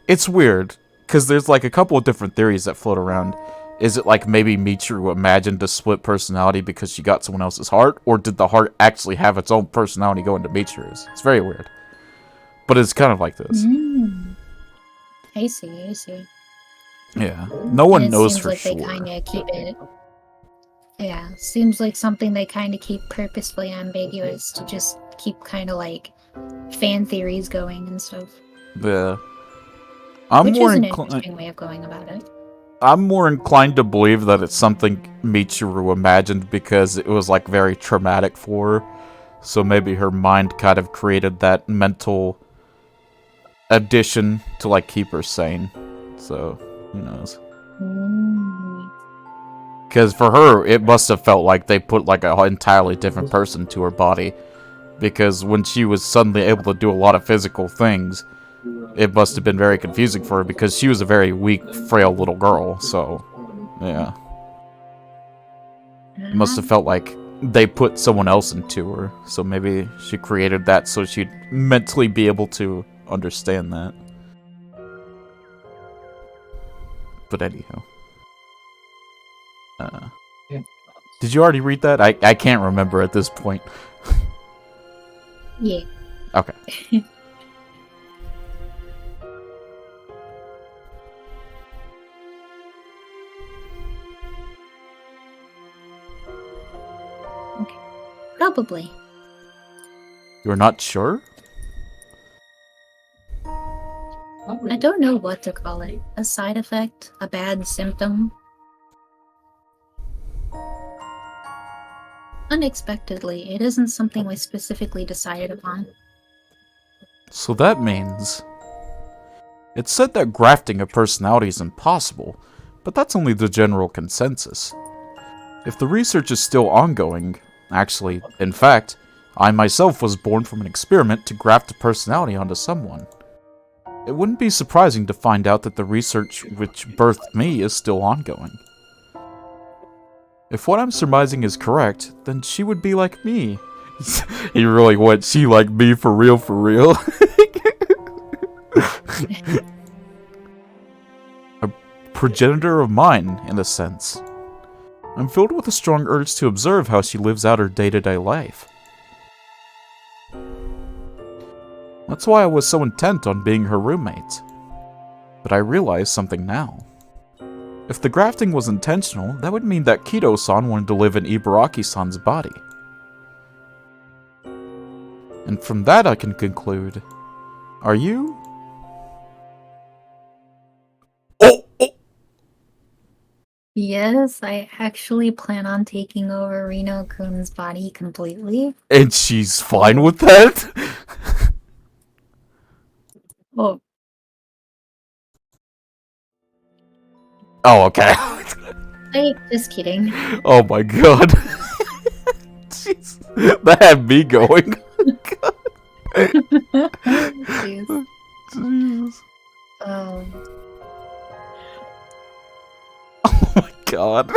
it's weird, because there's, like, a couple of different theories that float around. Is it like maybe Michiru imagined a split personality because she got someone else's heart? Or did the heart actually have its own personality go into Michiru's? It's very weird. But it's kind of like this. I see. Yeah. No one knows for sure. They kind of keep it... Yeah, seems like something they kind of keep purposefully ambiguous to just keep kind of like fan theories going and stuff. Yeah. Which is an interesting way of going about it. I'm more inclined to believe that it's something Michiru imagined because it was, like, very traumatic for her. So maybe her mind kind of created that mental addition to, like, keep her sane. So, who knows? Because for her, it must have felt like they put, like, an entirely different person to her body. Because when she was suddenly able to do a lot of physical things, it must have been very confusing for her because she was a very weak, frail little girl, so, yeah. It must have felt like they put someone else into her, so maybe she created that so she'd mentally be able to understand that. But anyhow. Did you already read that? I can't remember at this point. Yeah. Okay. Probably. You're not sure? I don't know what to call it. A side effect? A bad symptom? Unexpectedly, it isn't something we specifically decided upon. So that means... It's said that grafting a personality is impossible, but that's only the general consensus. If the research is still ongoing... Actually, in fact, I myself was born from an experiment to graft a personality onto someone. It wouldn't be surprising to find out that the research which birthed me is still ongoing. If what I'm surmising is correct, then she would be like me. He really went, she like me for real, for real. A progenitor of mine, in a sense. I'm filled with a strong urge to observe how she lives out her day-to-day life. That's why I was so intent on being her roommate. But I realize something now. If the grafting was intentional, that would mean that Kido-san wanted to live in Ibaraki-san's body. And from that I can conclude, are you? Yes, I actually plan on taking over Reno-kun's body completely. And she's fine with that? Oh. Oh, okay. Hey, just kidding. Oh my god. Jeez. That had me going. Jeez. Jesus. Oh my god.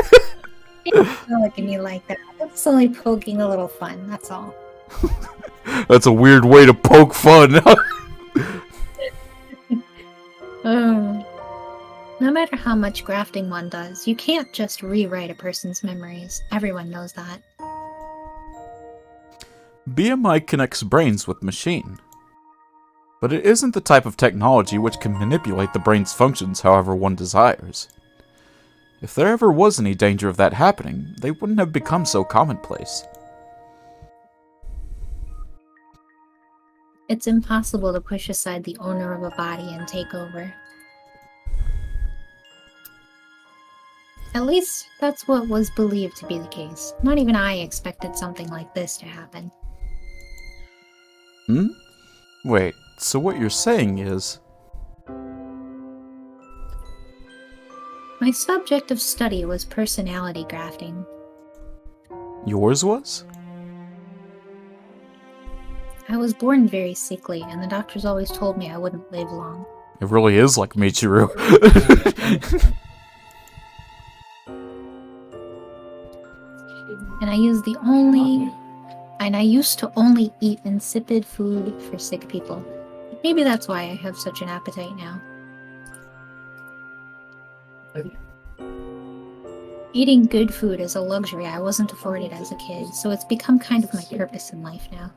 Don't look at me like that. It's only poking a little fun, that's all. That's a weird way to poke fun. No matter how much grafting one does, you can't just rewrite a person's memories. Everyone knows that. BMI connects brains with machine. But it isn't the type of technology which can manipulate the brain's functions however one desires. If there ever was any danger of that happening, they wouldn't have become so commonplace. It's impossible to push aside the owner of a body and take over. At least, that's what was believed to be the case. Not even I expected something like this to happen. Hmm? Wait, so what you're saying is... My subject of study was personality grafting. Yours was? I was born very sickly, and the doctors always told me I wouldn't live long. It really is like Michiru. And I used to only eat insipid food for sick people. Maybe that's why I have such an appetite now. Eating good food is a luxury I wasn't afforded as a kid, so it's become kind of my purpose in life now.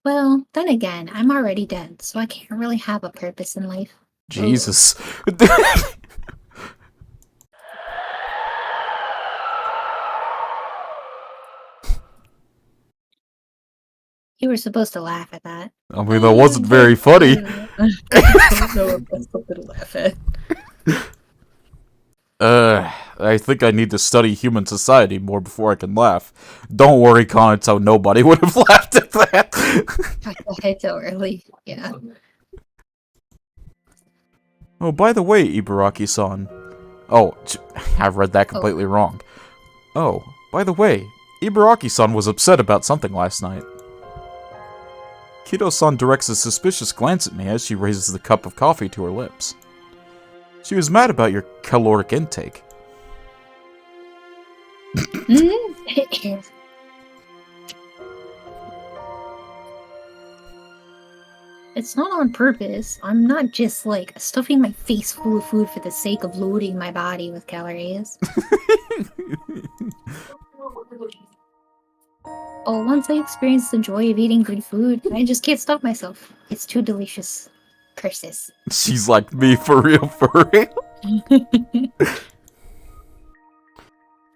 Well, then again, I'm already dead, so I can't really have a purpose in life. Jesus. You were supposed to laugh at that. I mean, that wasn't very funny. I don't know if that's something to laugh at. I think I need to study human society more before I can laugh. Don't worry, Kanto, nobody would have laughed at that. It's so early, yeah. Oh, by the way, Ibaraki-san. Oh, I read that completely wrong. Oh, by the way, Ibaraki-san was upset about something last night. Kido-san directs a suspicious glance at me as she raises the cup of coffee to her lips. She was mad about your caloric intake. It's not on purpose. I'm not just like stuffing my face full of food for the sake of loading my body with calories. Oh, once I experience the joy of eating good food, I just can't stop myself. It's too delicious. Curses. She's like me, for real, for real.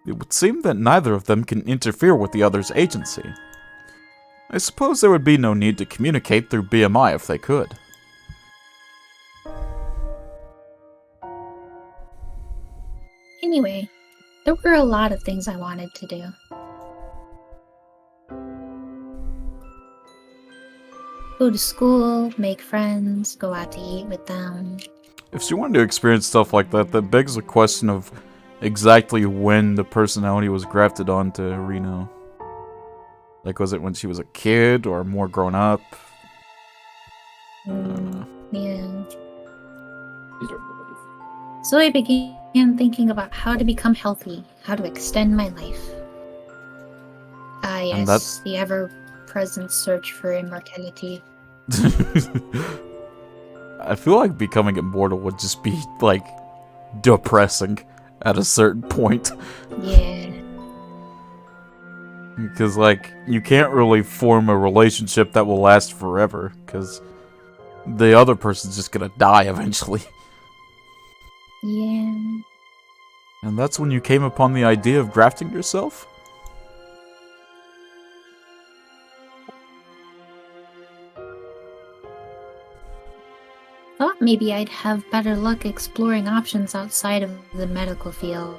It would seem that neither of them can interfere with the other's agency. I suppose there would be no need to communicate through BMI if they could. Anyway, there were a lot of things I wanted to do. Go to school, make friends, go out to eat with them. If she wanted to experience stuff like that, that begs the question of exactly when the personality was grafted onto Reno. Like, was it when she was a kid or more grown up? Yeah. So I began thinking about how to become healthy, how to extend my life. Ah, yes, And that's... the ever-present search for immortality. I feel like becoming immortal would just be, like, depressing at a certain point. Yeah. Because, like, you can't really form a relationship that will last forever, because the other person's just gonna die eventually. Yeah. And that's when you came upon the idea of grafting yourself? Thought maybe I'd have better luck exploring options outside of the medical field.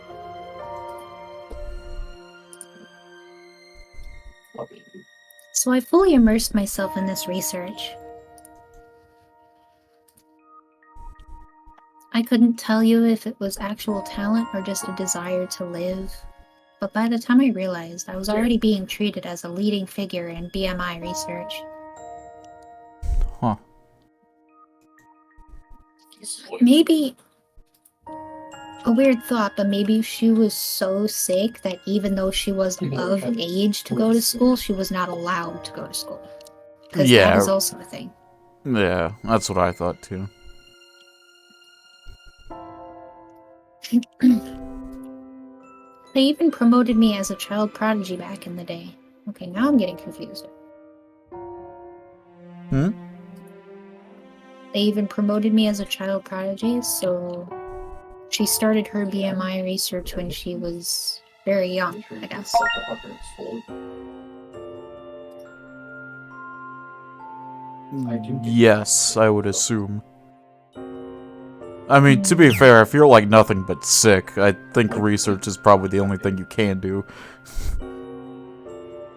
So I fully immersed myself in this research. I couldn't tell you if it was actual talent or just a desire to live. But by the time I realized, I was already being treated as a leading figure in BMI research. Huh. Maybe... A weird thought, but maybe she was so sick that even though she was of age to go to school, she was not allowed to go to school. Because that is also a thing. Yeah, that's what I thought too. They even promoted me as a child prodigy back in the day. Okay, now I'm getting confused. Hmm? They even promoted me as a child prodigy, so she started her BMI research when she was very young, I guess. Yes, I would assume. I mean, to be fair, if you're like nothing but sick, I think research is probably the only thing you can do.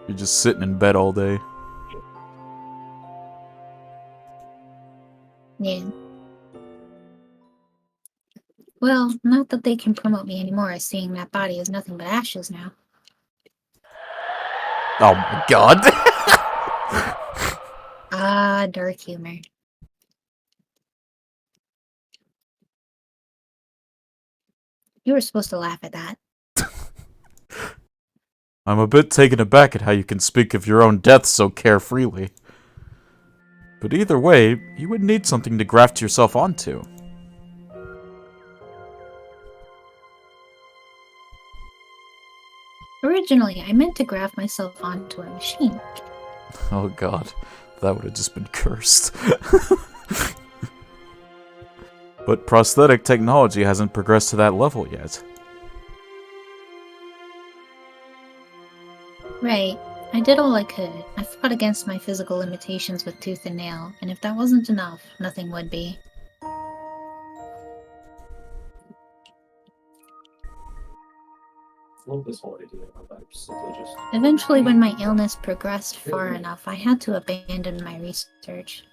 You're just sitting in bed all day. Yeah. Well, not that they can promote me anymore, seeing that body is nothing but ashes now. Oh my god. Ah, dark humor. You were supposed to laugh at that. I'm a bit taken aback at how you can speak of your own death so carefreely. But either way, you would need something to graft yourself onto. Originally, I meant to graft myself onto a machine. Oh god, that would have just been cursed. But prosthetic technology hasn't progressed to that level yet. Right. I did all I could. I fought against my physical limitations with tooth and nail, and if that wasn't enough, nothing would be. Eventually, when my illness progressed far enough, I had to abandon my research.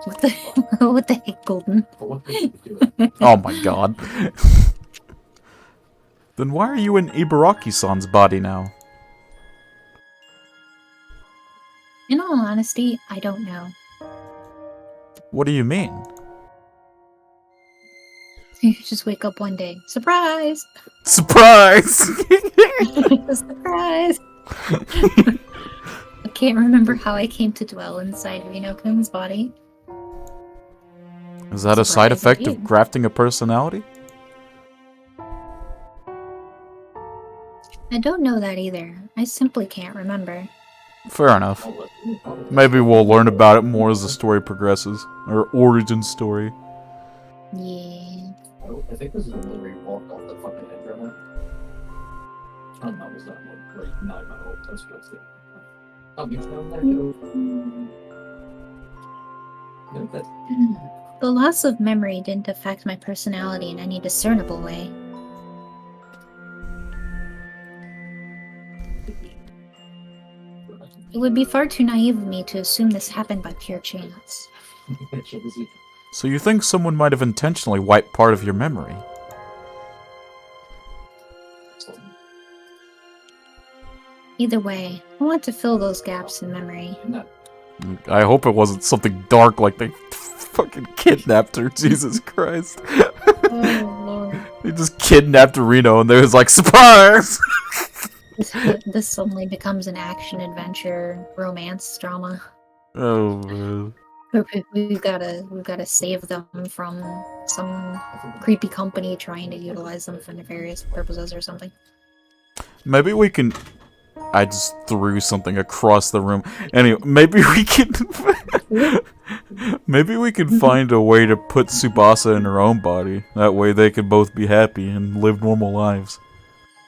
What the heck, Golden? Oh my god. Then why are you in Ibaraki-san's body now? In all honesty, I don't know. What do you mean? You just wake up one day. Surprise! Surprise! Surprise! I can't remember how I came to dwell inside Reno-kun's body. Is that a side effect of grafting a personality? I don't know that either. I simply can't remember. Fair enough. Maybe we'll learn about it more as the story progresses. Or origin story. Yeah. I think this is the where you walked off the fucking edge right now. That was that one. Like, not my old that's just it. You found that The loss of memory didn't affect my personality in any discernible way. It would be far too naive of me to assume this happened by pure chance. So you think someone might have intentionally wiped part of your memory? Either way, I want to fill those gaps in memory. I hope it wasn't something dark like they fucking kidnapped her, Jesus Christ. Oh, Lord. They just kidnapped Reno and they was like, surprise! This suddenly becomes an action-adventure romance drama. Oh, man. We've gotta save them from some creepy company trying to utilize them for nefarious purposes or something. Maybe we can... I just threw something across the room. Anyway, maybe we can... maybe we can find a way to put Tsubasa in her own body. That way they can both be happy and live normal lives.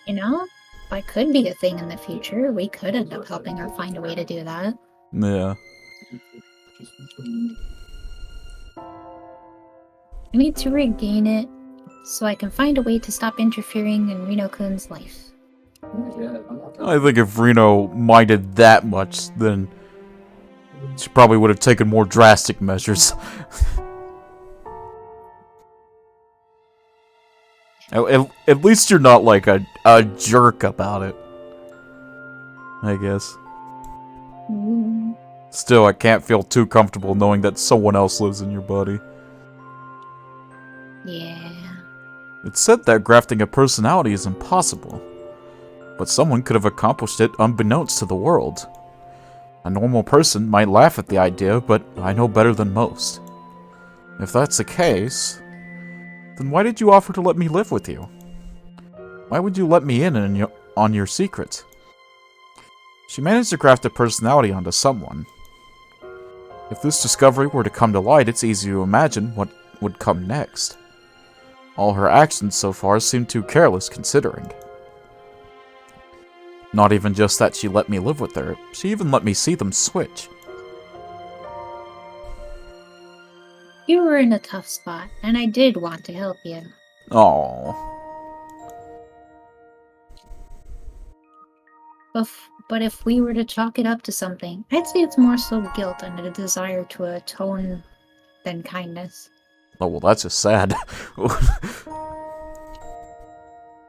You know, that could be a thing in the future. We could end up helping her find a way to do that. Yeah. I need to regain it so I can find a way to stop interfering in Reno-kun's life. I think if Reno minded that much, then she probably would have taken more drastic measures. At least you're not like a jerk about it. I guess. Mm, Still, I can't feel too comfortable knowing that someone else lives in your body. yeah. It's said that grafting a personality is impossible, but someone could have accomplished it unbeknownst to the world. A normal person might laugh at the idea, but I know better than most. If that's the case, then why did you offer to let me live with you? Why would you let me in on your secret? She managed to graft a personality onto someone. If this discovery were to come to light, it's easy to imagine what would come next. All her actions so far seem too careless considering. Not even just that she let me live with her, she even let me see them switch. You were in a tough spot, and I did want to help you. Aww. But if we were to chalk it up to something, I'd say it's more so guilt and a desire to atone than kindness. Oh, well, that's just sad.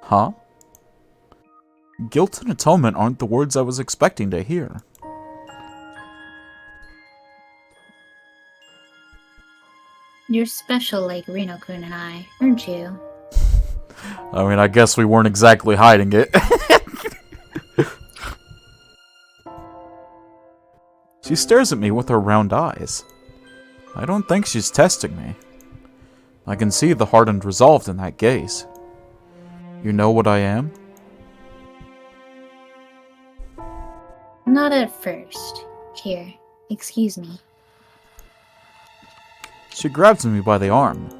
Huh? Guilt and atonement aren't the words I was expecting to hear. You're special like Reno-kun and I, aren't you? I mean, I guess we weren't exactly hiding it. She stares at me with her round eyes. I don't think she's testing me. I can see the hardened resolve in that gaze. You know what I am? Not at first. Here, excuse me. She grabs me by the arm.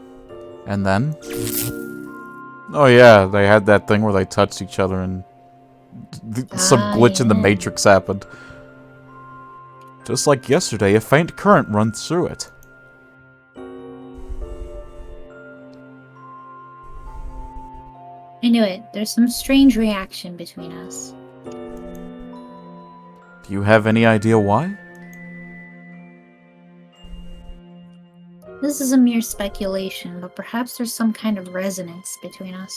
And then... Oh yeah, they had that thing where they touched each other and... some glitch in the yeah. Matrix happened. Just like yesterday, a faint current runs through it. I knew it. There's some strange reaction between us. Do you have any idea why? This is a mere speculation, but perhaps there's some kind of resonance between us.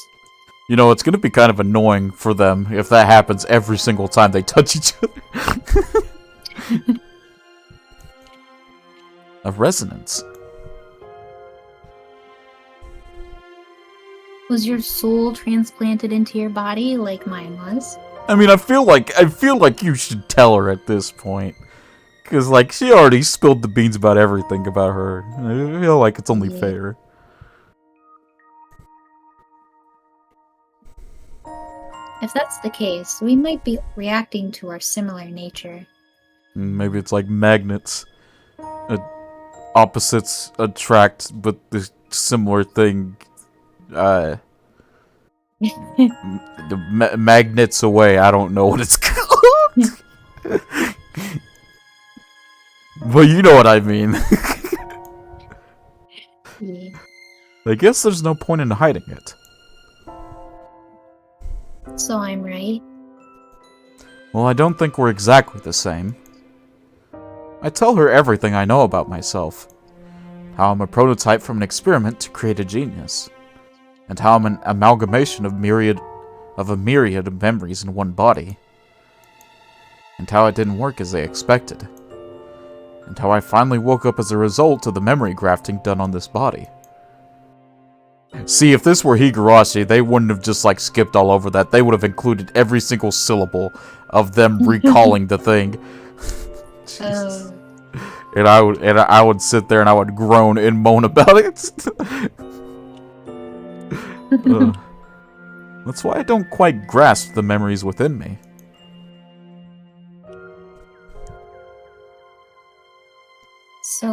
You know, it's gonna be kind of annoying for them if that happens every single time they touch each other. A resonance. Was your soul transplanted into your body like mine was? I mean, I feel like you should tell her at this point. Because, like, she already spilled the beans about everything about her. I feel like it's only fair. If that's the case, we might be reacting to our similar nature. Maybe it's like magnets. Opposites attract, but the similar thing. The magnets away. I don't know what it's called. But you know what I mean. Yeah. I guess there's no point in hiding it. So I'm right. Well, I don't think we're exactly the same. I tell her everything I know about myself. How I'm a prototype from an experiment to create a genius. And how I'm an amalgamation of a myriad of memories in one body. And how it didn't work as they expected. And how I finally woke up as a result of the memory grafting done on this body. See, if this were Higurashi, they wouldn't have just, like, skipped all over that. They would have included every single syllable of them recalling the thing. Jesus. And I would sit there and I would groan and moan about it. That's why I don't quite grasp the memories within me. So,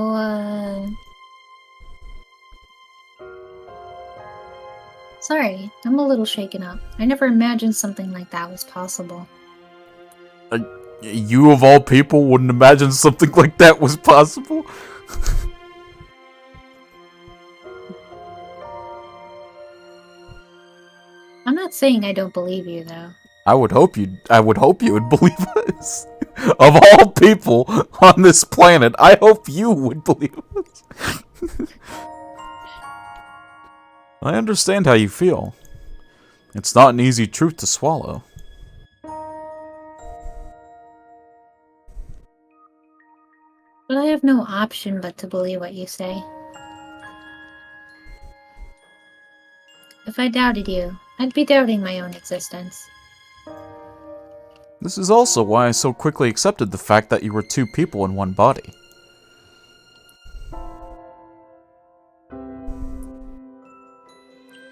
sorry, I'm a little shaken up. I never imagined something like that was possible. You of all people wouldn't imagine something like that was possible? I'm not saying I don't believe you, though. I would hope you would believe us. Of all people on this planet, I hope you would believe us. I understand how you feel. It's not an easy truth to swallow. But I have no option but to believe what you say. If I doubted you, I'd be doubting my own existence. This is also why I so quickly accepted the fact that you were two people in one body.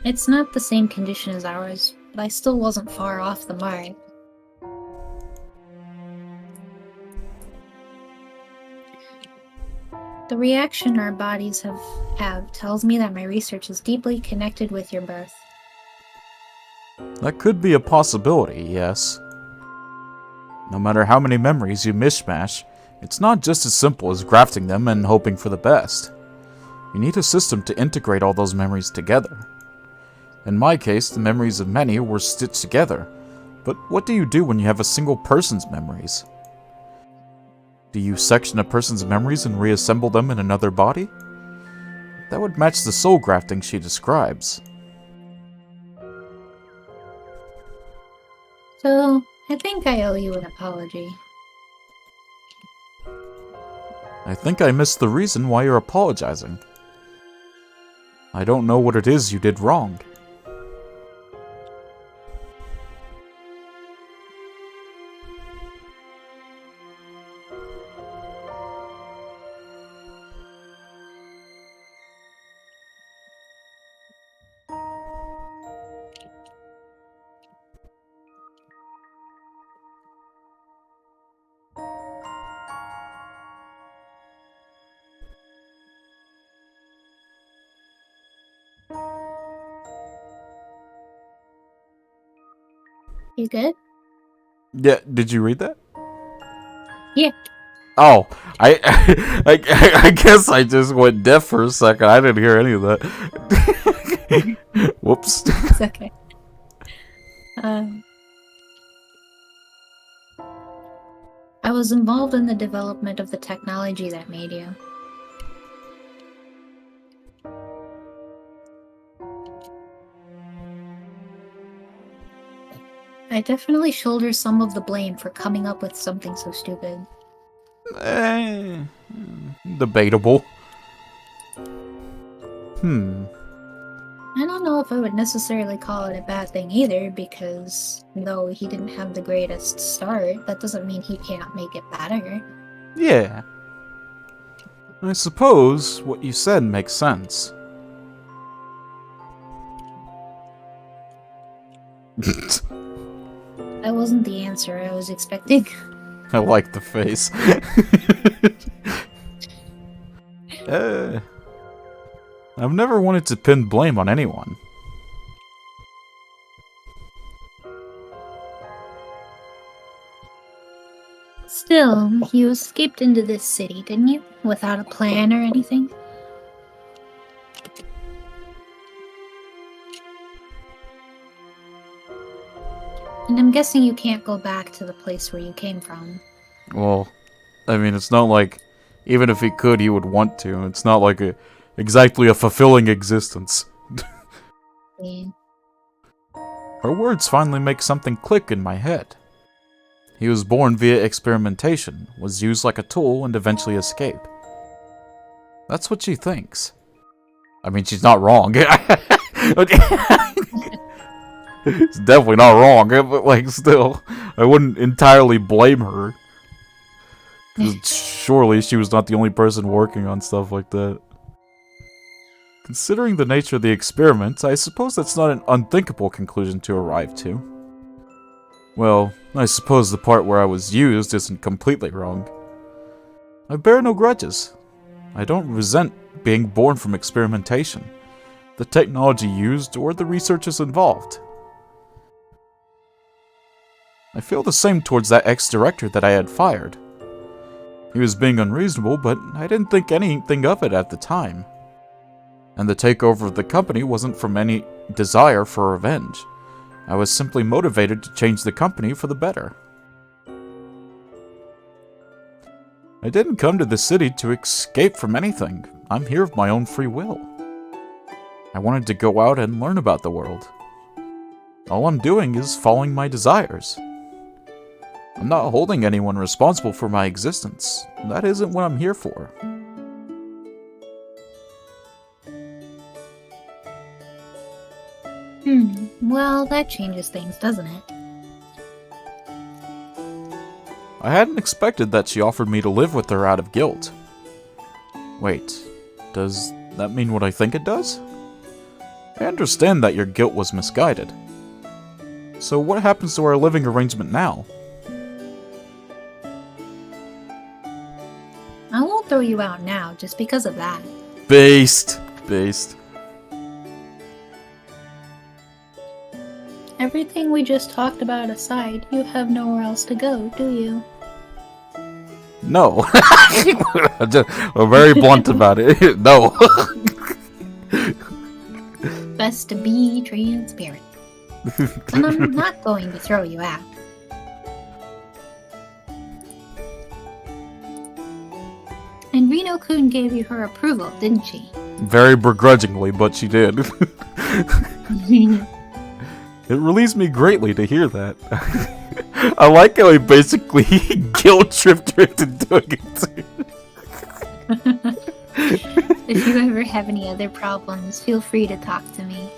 It's not the same condition as ours, but I still wasn't far off the mark. The reaction our bodies have tells me that my research is deeply connected with your birth. That could be a possibility, yes. No matter how many memories you mishmash, it's not just as simple as grafting them and hoping for the best. You need a system to integrate all those memories together. In my case, the memories of many were stitched together, but what do you do when you have a single person's memories? Do you section a person's memories and reassemble them in another body? That would match the soul grafting she describes. So, I think I owe you an apology. I think I missed the reason why you're apologizing. I don't know what it is you did wrong. You good? Yeah, did you read that? Yeah. Oh, I guess I just went deaf for a second. I didn't hear any of that. Whoops. It's okay. I was involved in the development of the technology that made you. I definitely shoulder some of the blame for coming up with something so stupid. Debatable. I don't know if I would necessarily call it a bad thing either, because though he didn't have the greatest start, that doesn't mean he can't make it better. Yeah. I suppose what you said makes sense. That wasn't the answer I was expecting. I like the face. I've never wanted to pin blame on anyone. Still, you escaped into this city, didn't you? Without a plan or anything? And I'm guessing you can't go back to the place where you came from. Well, I mean, it's not like, even if he could, he would want to. It's not like exactly a fulfilling existence. Yeah. Her words finally make something click in my head. He was born via experimentation, was used like a tool, and eventually escaped. That's what she thinks. I mean, she's not wrong. It's definitely not wrong, but like, still, I wouldn't entirely blame her. 'Cause surely she was not the only person working on stuff like that. Considering the nature of the experiment, I suppose that's not an unthinkable conclusion to arrive to. Well, I suppose the part where I was used isn't completely wrong. I bear no grudges. I don't resent being born from experimentation, the technology used, or the researchers involved. I feel the same towards that ex-director that I had fired. He was being unreasonable, but I didn't think anything of it at the time. And the takeover of the company wasn't from any desire for revenge. I was simply motivated to change the company for the better. I didn't come to the city to escape from anything. I'm here of my own free will. I wanted to go out and learn about the world. All I'm doing is following my desires. I'm not holding anyone responsible for my existence. That isn't what I'm here for. Well, that changes things, doesn't it? I hadn't expected that she offered me to live with her out of guilt. Wait, does that mean what I think it does? I understand that your guilt was misguided. So what happens to our living arrangement now? I won't throw you out now just because of that. Based. Based. Everything we just talked about aside, you have nowhere else to go, do you? No. We're very blunt about it. No. Best to be transparent. And I'm not going to throw you out. And Reno-kun gave you her approval, didn't she? Very begrudgingly, but she did. It relieves me greatly to hear that. I like how he basically guilt-tripped her into doing it too. If you ever have any other problems, feel free to talk to me.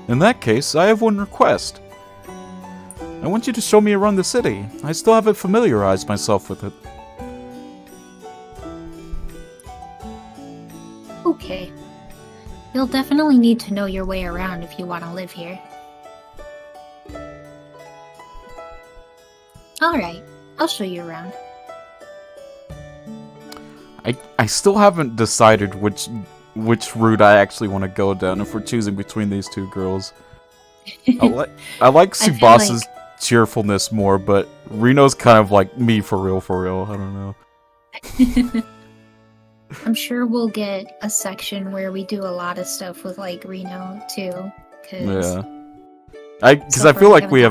In that case, I have one request. I want you to show me around the city. I still haven't familiarized myself with it. Okay. You'll definitely need to know your way around if you want to live here. Alright, I'll show you around. I still haven't decided which route I actually want to go down if we're choosing between these two girls. I like Tsubasa's cheerfulness more, but Reno's kind of like me for real, I don't know. I'm sure we'll get a section where we do a lot of stuff with like Reno too. Yeah. Because I feel like we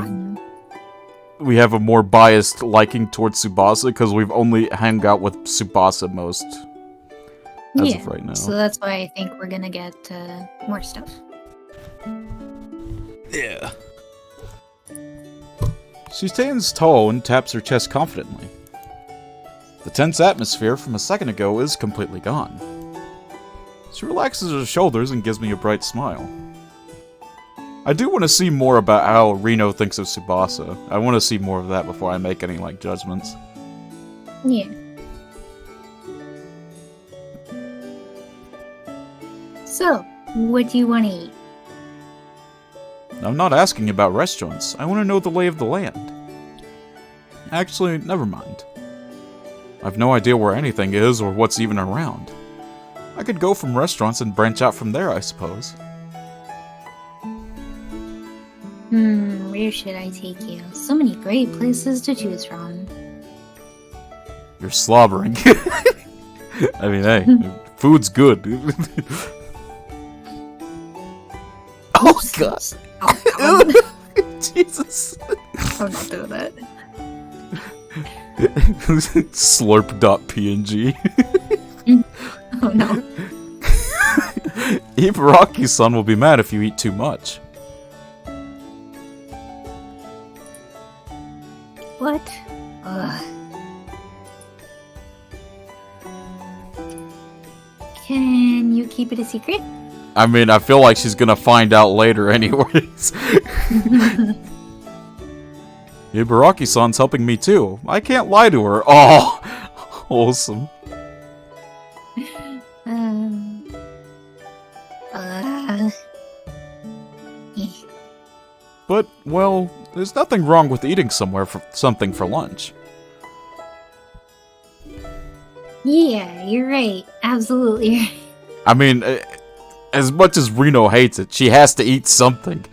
have a more biased liking towards Tsubasa because we've only hung out with Tsubasa most as of right now. So that's why I think we're gonna get more stuff. Yeah. She stands tall and taps her chest confidently. The tense atmosphere from a second ago is completely gone. She relaxes her shoulders and gives me a bright smile. I do want to see more about how Reno thinks of Tsubasa. I want to see more of that before I make any, judgments. Yeah. So, what do you want to eat? I'm not asking about restaurants. I want to know the lay of the land. Actually, never mind. I've no idea where anything is or what's even around. I could go from restaurants and branch out from there, I suppose. Where should I take you? So many great places to choose from. You're slobbering. I mean, hey, food's good. Oh, God. Oh, Jesus. I'm not doing that. Slurp.png. Oh, no. Ibaraki-san will be mad if you eat too much. What? Ugh. Can you keep it a secret? I mean, I feel like she's gonna find out later anyways. Ibaraki-san's helping me too. I can't lie to her. Oh, wholesome. But, well, there's nothing wrong with eating something for lunch. Yeah, you're right. Absolutely right. I mean, as much as Reno hates it, she has to eat something.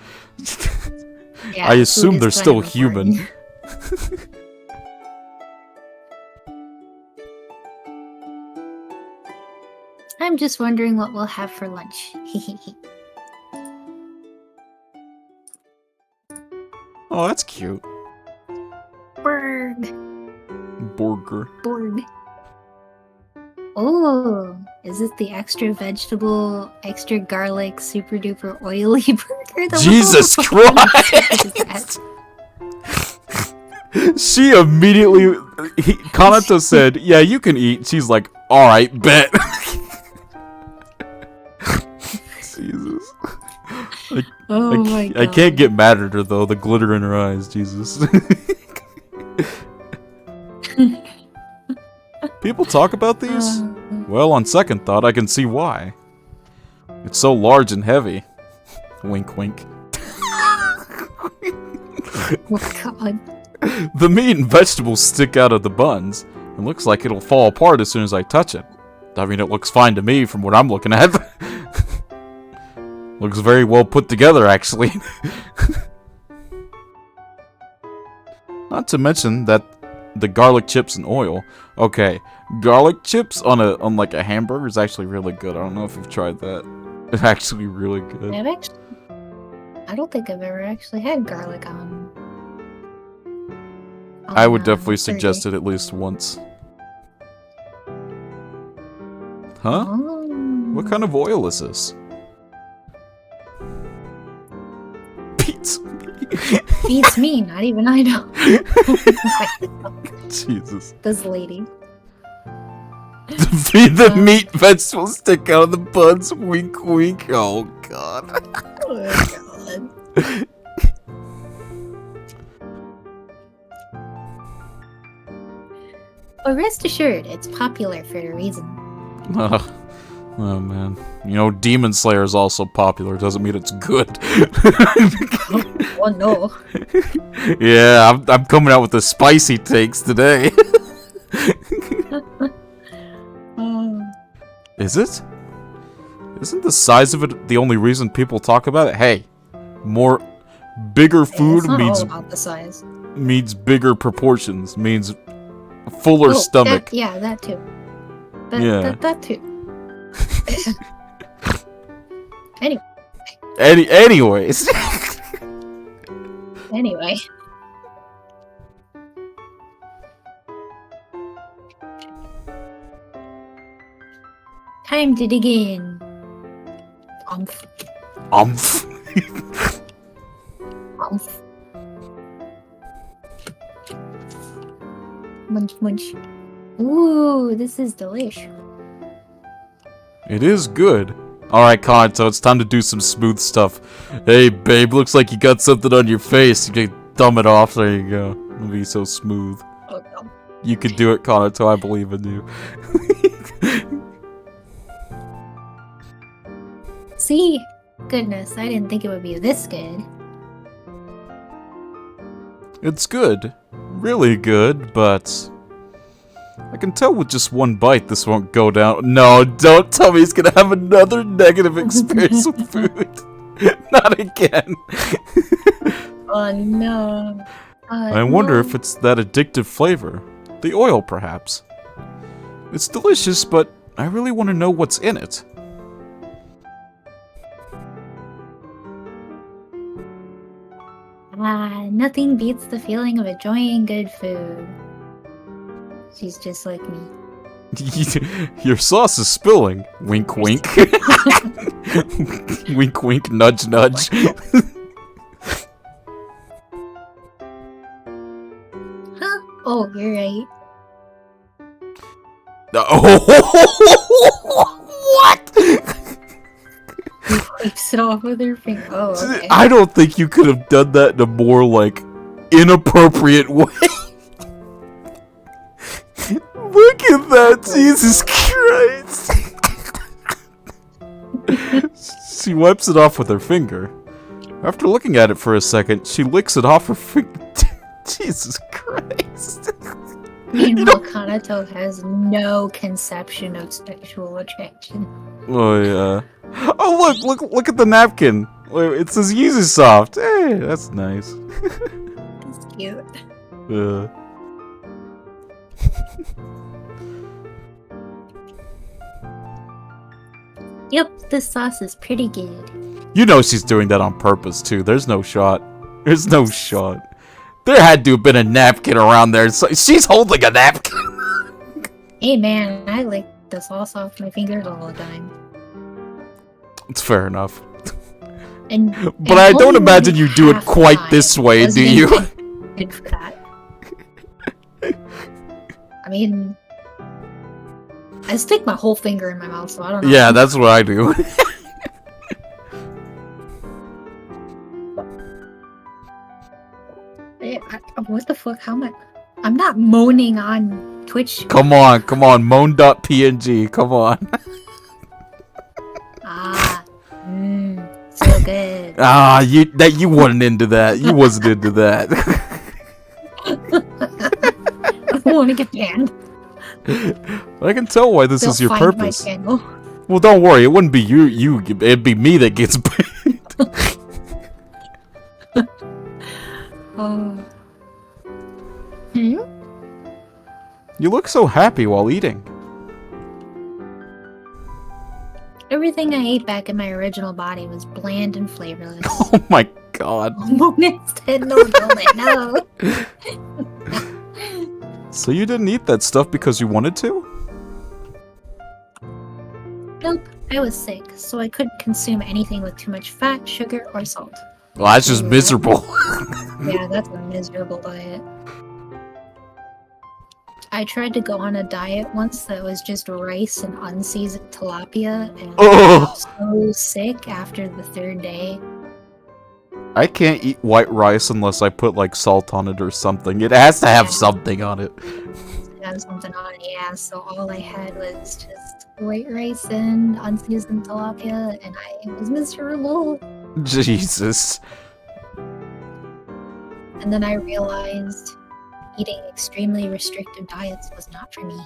Yeah, I assume they're still important. human. I'm just wondering what we'll have for lunch. Oh, that's cute. Burg. Burger. Borg. Oh, Is it the extra vegetable, extra garlic, super duper oily burger? Jesus Christ! She immediately, Kanato said, "Yeah, you can eat." She's like, "All right, bet." Jesus. Oh my god. I can't get mad at her though. The glitter in her eyes, Jesus. People talk about these? Well, on second thought, I can see why. It's so large and heavy. Wink, wink. Oh god. The meat and vegetables stick out of the buns. It looks like it'll fall apart as soon as I touch it. I mean, it looks fine to me from what I'm looking at. Looks very well put together, actually. Not to mention that the garlic chips and oil. Okay, garlic chips on like a hamburger is actually really good. I don't know if you've tried that. It's actually really good. I don't think I've ever actually had garlic on I would definitely suggest it at least once. Huh? Oh. What kind of oil is this? Beats Beats me, not even I know. Jesus. This lady. The meat vegetables stick out of the buns. Wink, wink. Oh god. Oh god. But rest assured, it's popular for a reason. Oh man. You know, Demon Slayer is also popular. Doesn't mean it's good. Oh no. Yeah, I'm coming out with the spicy takes today. Is it? Isn't the size of it the only reason people talk about it? Hey, bigger food it's not means all about the size. means bigger proportions, means a fuller stomach. That too. That too. Anyway. Anyways. Anyway. Time to dig in. Umph. Umph. Umph. Munch, munch. Ooh, this is delish. It is good. Alright, Kanto, it's time to do some smooth stuff. Hey, babe, looks like you got something on your face. You can thumb it off. There you go. It'll be so smooth. Oh no. You can do it, Kanto. I believe in you. See? Goodness, I didn't think it would be this good. It's good. Really good, but I can tell with just one bite this won't go down. No, don't tell me he's gonna have another negative experience with food. Not again. Oh no. I wonder if it's that addictive flavor. The oil, perhaps. It's delicious, but I really want to know what's in it. Nothing beats the feeling of enjoying good food. She's just like me. Your sauce is spilling. Wink, wink. Wink, wink, nudge, nudge. Huh? Oh, you're right. What? She wipes it off with her finger. Oh, okay. I don't think you could have done that in a more, like, inappropriate way. Look at that, Jesus Christ! She wipes it off with her finger. After looking at it for a second, she licks it off her finger. Jesus Christ! Meanwhile, Kanato has no conception of sexual attraction. Oh yeah. Oh look at the napkin. It says Yeezy Soft. Hey, that's nice. That's cute. Yep, this sauce is pretty good. You know she's doing that on purpose too. There's no shot. There's no shot. There had to have been a napkin around there. So she's holding a napkin. Hey man, I like the sauce off my fingers all the time. It's fair enough. But I don't imagine you do it quite this way, do you? Good for that. I mean, I stick my whole finger in my mouth, so I don't know. Yeah, that's what I do. What the fuck? How am I? I'm not moaning on Twitch. Come on, moan.png, come on. So good. You wasn't into that. You wasn't into that. I don't want to get banned. I can tell why this They'll is your find purpose. my channel. Well, don't worry, it wouldn't be you, it'd be me that gets banned. You look so happy while eating. Everything I ate back in my original body was bland and flavorless. Oh my god. Instead, no, no. So you didn't eat that stuff because you wanted to? Nope, I was sick, so I couldn't consume anything with too much fat, sugar, or salt. Well, that's just miserable. Yeah, that's a miserable diet. I tried to go on a diet once that was just rice and unseasoned tilapia, and I got so sick after the 3rd day. I can't eat white rice unless I put like salt on it or something. It has to have something on it. Have something on it, yeah. So all I had was just white rice and unseasoned tilapia, and I was miserable. Jesus. And then I realized eating extremely restrictive diets was not for me.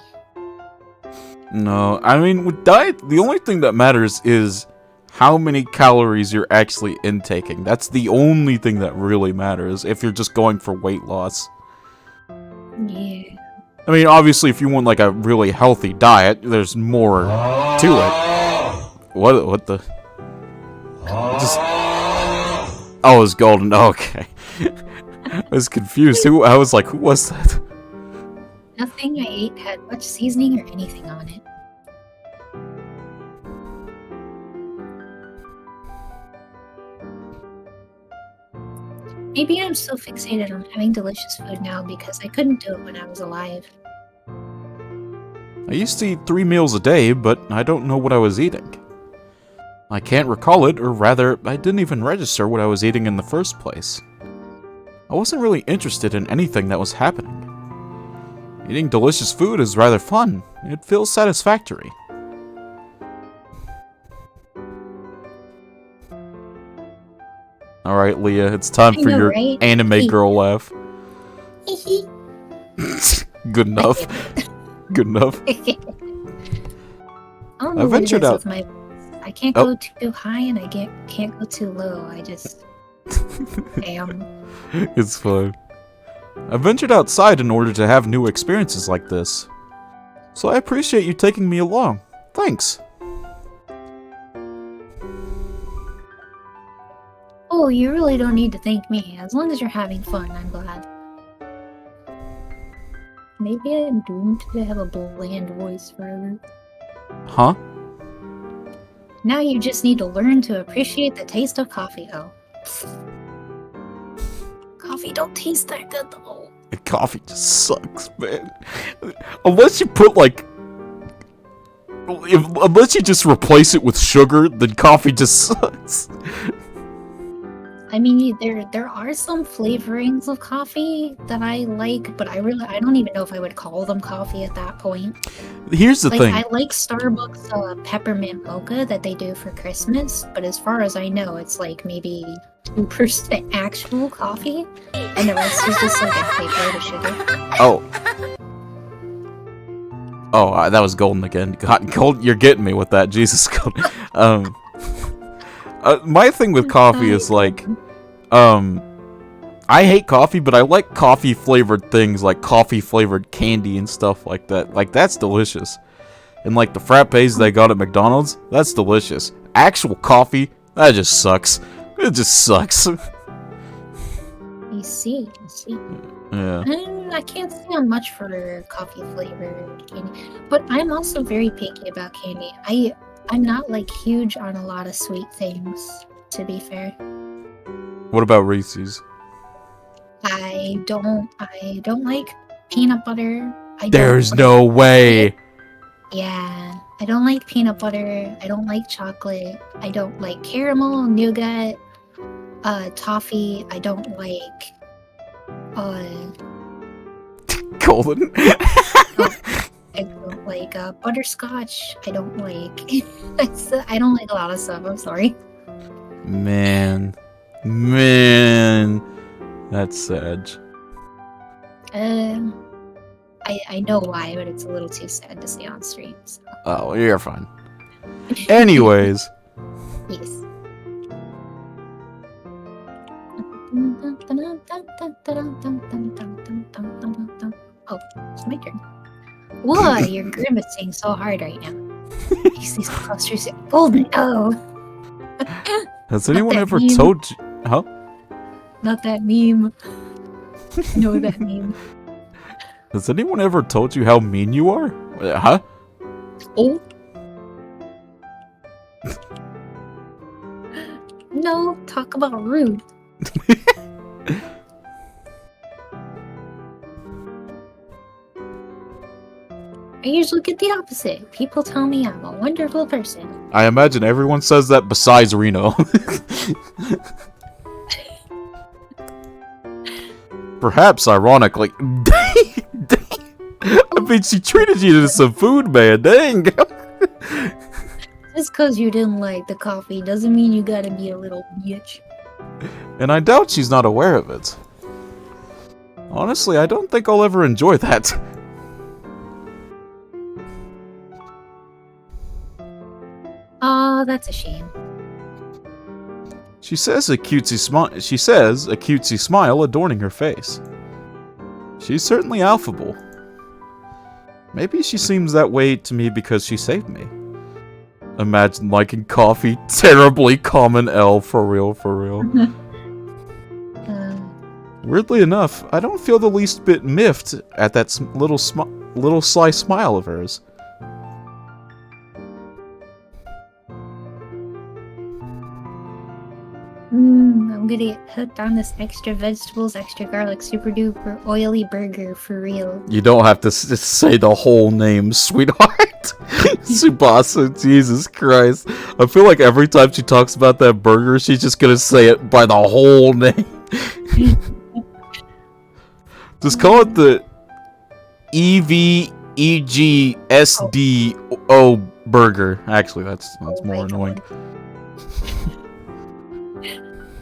No, I mean, with diet, the only thing that matters is how many calories you're actually intaking. That's the only thing that really matters if you're just going for weight loss. Yeah. I mean, obviously, if you want, like, a really healthy diet, there's more to it. What the? Just... Oh, it's golden. Okay. I was confused. I was like, who was that? Nothing I ate had much seasoning or anything on it. Maybe I'm so fixated on having delicious food now because I couldn't do it when I was alive. I used to eat 3 meals a day, but I don't know what I was eating. I can't recall it, or rather, I didn't even register what I was eating in the first place. I wasn't really interested in anything that was happening. Eating delicious food is rather fun. It feels satisfactory. Alright, Leah, it's time for your anime girl laugh. Good enough. Good enough. I don't know what it is with my... I can't go too high and I can't go too low. I just... am. It's fine. I ventured outside in order to have new experiences like this. So I appreciate you taking me along. Thanks. Oh, you really don't need to thank me. As long as you're having fun, I'm glad. Maybe I'm doomed to have a bland voice forever. Huh? Now you just need to learn to appreciate the taste of coffee, though. Coffee don't taste that good, though. Coffee just sucks, man. Unless you put, like... unless you just replace it with sugar, then coffee just sucks. I mean, there are some flavorings of coffee that I like, but I don't even know if I would call them coffee at that point. Here's the thing. I like Starbucks peppermint mocha that they do for Christmas, but as far as I know, it's like maybe 2% actual coffee, and the rest is just like a fake load of sugar. Oh, that was golden again. Gold, you're getting me with that, Jesus. My thing with coffee is like, I hate coffee, but I like coffee-flavored things, like coffee-flavored candy and stuff like that. Like, that's delicious. And like the frappes they got at McDonald's, that's delicious. Actual coffee, that just sucks. It just sucks. You see. Yeah. I can't stand much for coffee flavored candy. But I'm also very picky about candy. I'm not like huge on a lot of sweet things, to be fair. What about Reese's? I don't like peanut butter. There's no way. Yeah, I don't like peanut butter. I don't like chocolate. I don't like caramel, nougat, toffee. I don't like Golden. I don't like butterscotch. I don't like. I don't like a lot of stuff. I'm sorry. Man, that's sad. I know why, but it's a little too sad to say on stream. So. Oh, you're fine. Anyways. Yes. Oh, it's my turn. Whoa, you're grimacing so hard right now. These clusters are golden. Oh. Has anyone ever meme. told you? Huh? Not that meme. No, that meme. Has anyone ever told you how mean you are? Huh? Oh. No, talk about rude. I usually get the opposite. People tell me I'm a wonderful person. I imagine everyone says that besides Reno. Perhaps ironically. I mean, she treated you to some food, man. Dang. Just because you didn't like the coffee doesn't mean you gotta be a little bitch. And I doubt she's not aware of it. Honestly, I don't think I'll ever enjoy that. Oh, that's a shame. She says a cutesy smile adorning her face. She's certainly affable. Maybe she seems that way to me because she saved me. Imagine liking coffee. Terribly common L, for real, for real. Weirdly enough, I don't feel the least bit miffed at that little sly smile of hers. I'm gonna get hooked on this extra vegetables, extra garlic, super duper oily burger for real. You don't have to say the whole name, sweetheart. Tsubasa, Jesus Christ. I feel like every time she talks about that burger, she's just gonna say it by the whole name. Just call it the EVEGSDO burger. Actually, that's more annoying.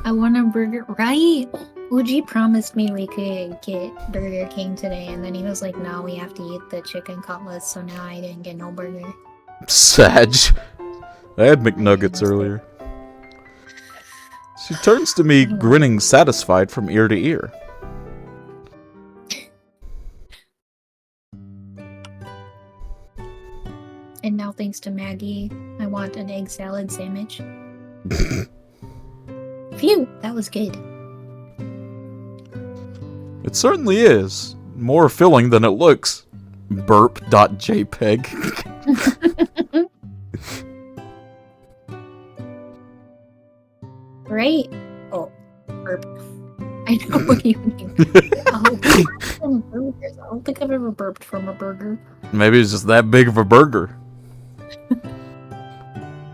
I want a burger, right? Uji promised me we could get Burger King today, and then he was like, no, we have to eat the chicken cutlets, so now I didn't get no burger. Sag. I had McNuggets earlier. She turns to me, grinning satisfied from ear to ear. And now, thanks to Maggie, I want an egg salad sandwich. Phew, that was good. It certainly is. More filling than it looks. Burp.jpg. Right? Oh, burp. I know what you mean. I don't think I've ever burped from a burger. Maybe it's just that big of a burger.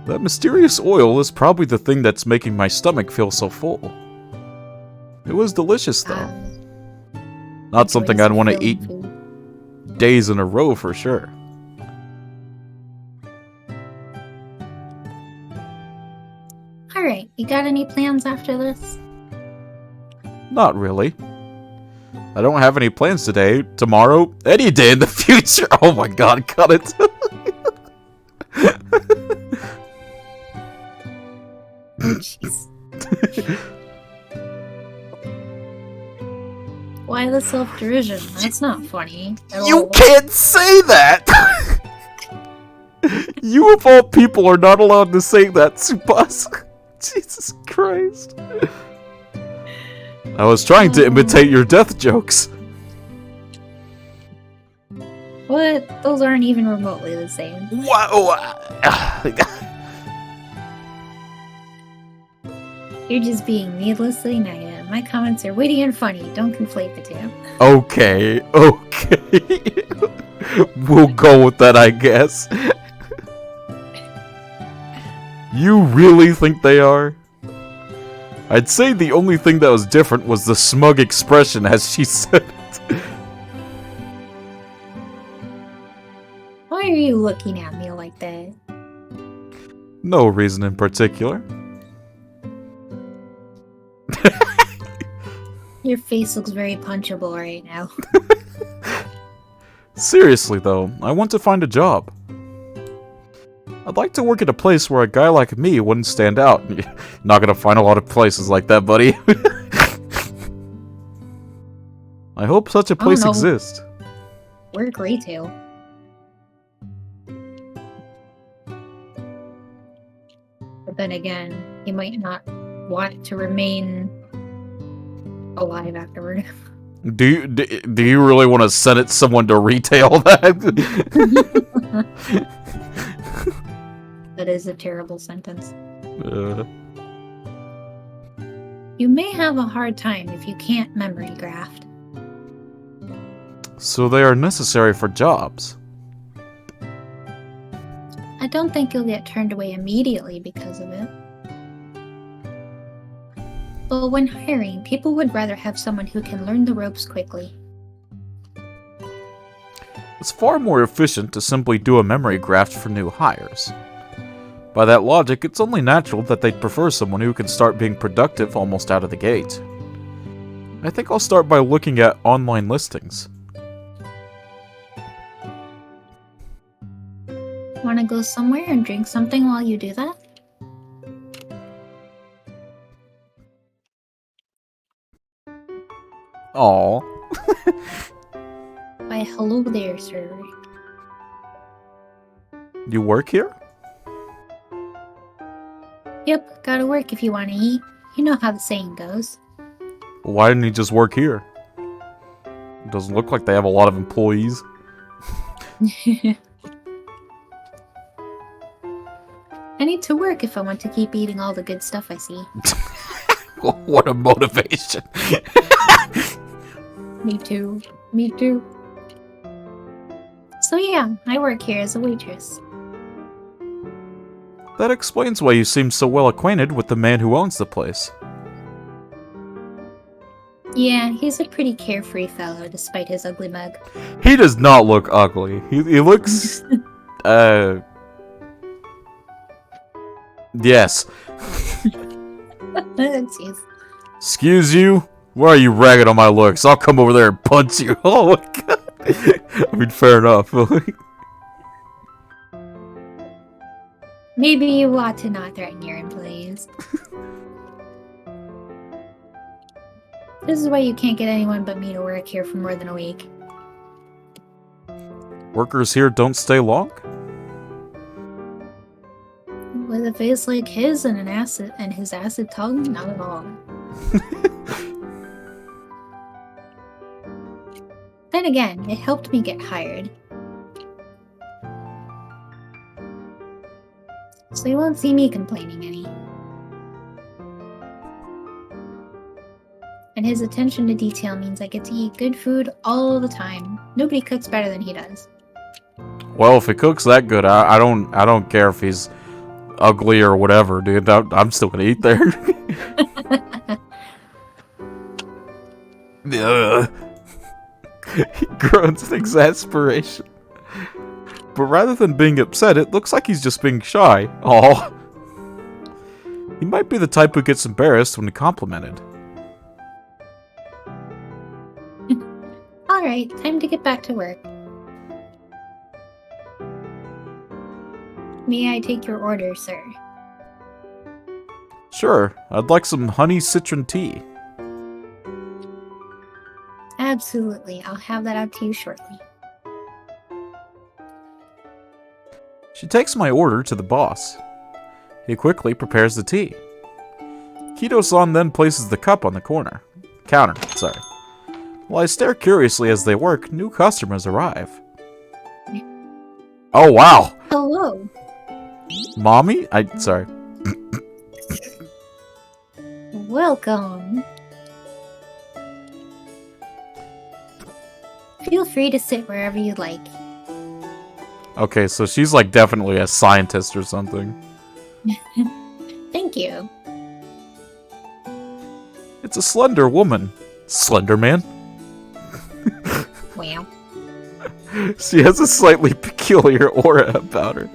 That mysterious oil is probably the thing that's making my stomach feel so full. It was delicious, though. Not something I'd want to eat days in a row for sure. Alright, you got any plans after this? Not really. I don't have any plans today, tomorrow, any day in the future. Oh my god, cut it. Oh, jeez. Why the self-derision? That's not funny. You can't say that! You of all people are not allowed to say that, Tsubasa. Jesus Christ. I was trying to imitate your death jokes. What? Those aren't even remotely the same. Whoa! You're just being needlessly negative. My comments are witty and funny. Don't conflate the two. Okay, okay. We'll go with that, I guess. You really think they are? I'd say the only thing that was different was the smug expression as she said it. Why are you looking at me like that? No reason in particular. Your face looks very punchable right now. Seriously though, I want to find a job. I'd like to work at a place where a guy like me wouldn't stand out. You're not gonna find a lot of places like that, buddy. I hope such a place exists. Work retail. But then again, he might not want to remain alive afterward. Do you really want to send it someone to retail that? That is a terrible sentence. Uh. You may have a hard time if you can't memory graft. So they are necessary for jobs. I don't think you'll get turned away immediately because of it. But when hiring, people would rather have someone who can learn the ropes quickly. It's far more efficient to simply do a memory graft for new hires. By that logic, it's only natural that they'd prefer someone who can start being productive almost out of the gate. I think I'll start by looking at online listings. Want to go somewhere and drink something while you do that? Aww. Why, hello there, sir. You work here? Yep, gotta work if you want to eat. You know how the saying goes. Why didn't he just work here? It doesn't look like they have a lot of employees. I need to work if I want to keep eating all the good stuff I see. What a motivation. Me too. Me too. So yeah, I work here as a waitress. That explains why you seem so well acquainted with the man who owns the place. Yeah, he's a pretty carefree fellow despite his ugly mug. He does not look ugly. He looks... Yes. Jeez. Excuse you? Why are you ragging on my looks? I'll come over there and punch you. Oh my god. I mean, fair enough. Maybe you ought to not threaten your employees. This is why you can't get anyone but me to work here for more than a week. Workers here don't stay long? With a face like his and his acid tongue, not at all. Then again, it helped me get hired. So you won't see me complaining any. And his attention to detail means I get to eat good food all the time. Nobody cooks better than he does. Well, if he cooks that good, I don't care if he's ugly or whatever, dude. I'm still gonna eat there. He groans in exasperation. But rather than being upset, it looks like he's just being shy. Aw. He might be the type who gets embarrassed when complimented. Alright, time to get back to work. May I take your order, sir? Sure, I'd like some honey citron tea. Absolutely, I'll have that out to you shortly. She takes my order to the boss. He quickly prepares the tea. Kido-san then places the cup on the counter. While I stare curiously as they work, new customers arrive. Oh, wow. Hello. Mommy? Sorry. Welcome. Feel free to sit wherever you like. Okay, so she's like definitely a scientist or something. Thank you. It's a slender woman. Slender Man? Wow. She has a slightly peculiar aura about her.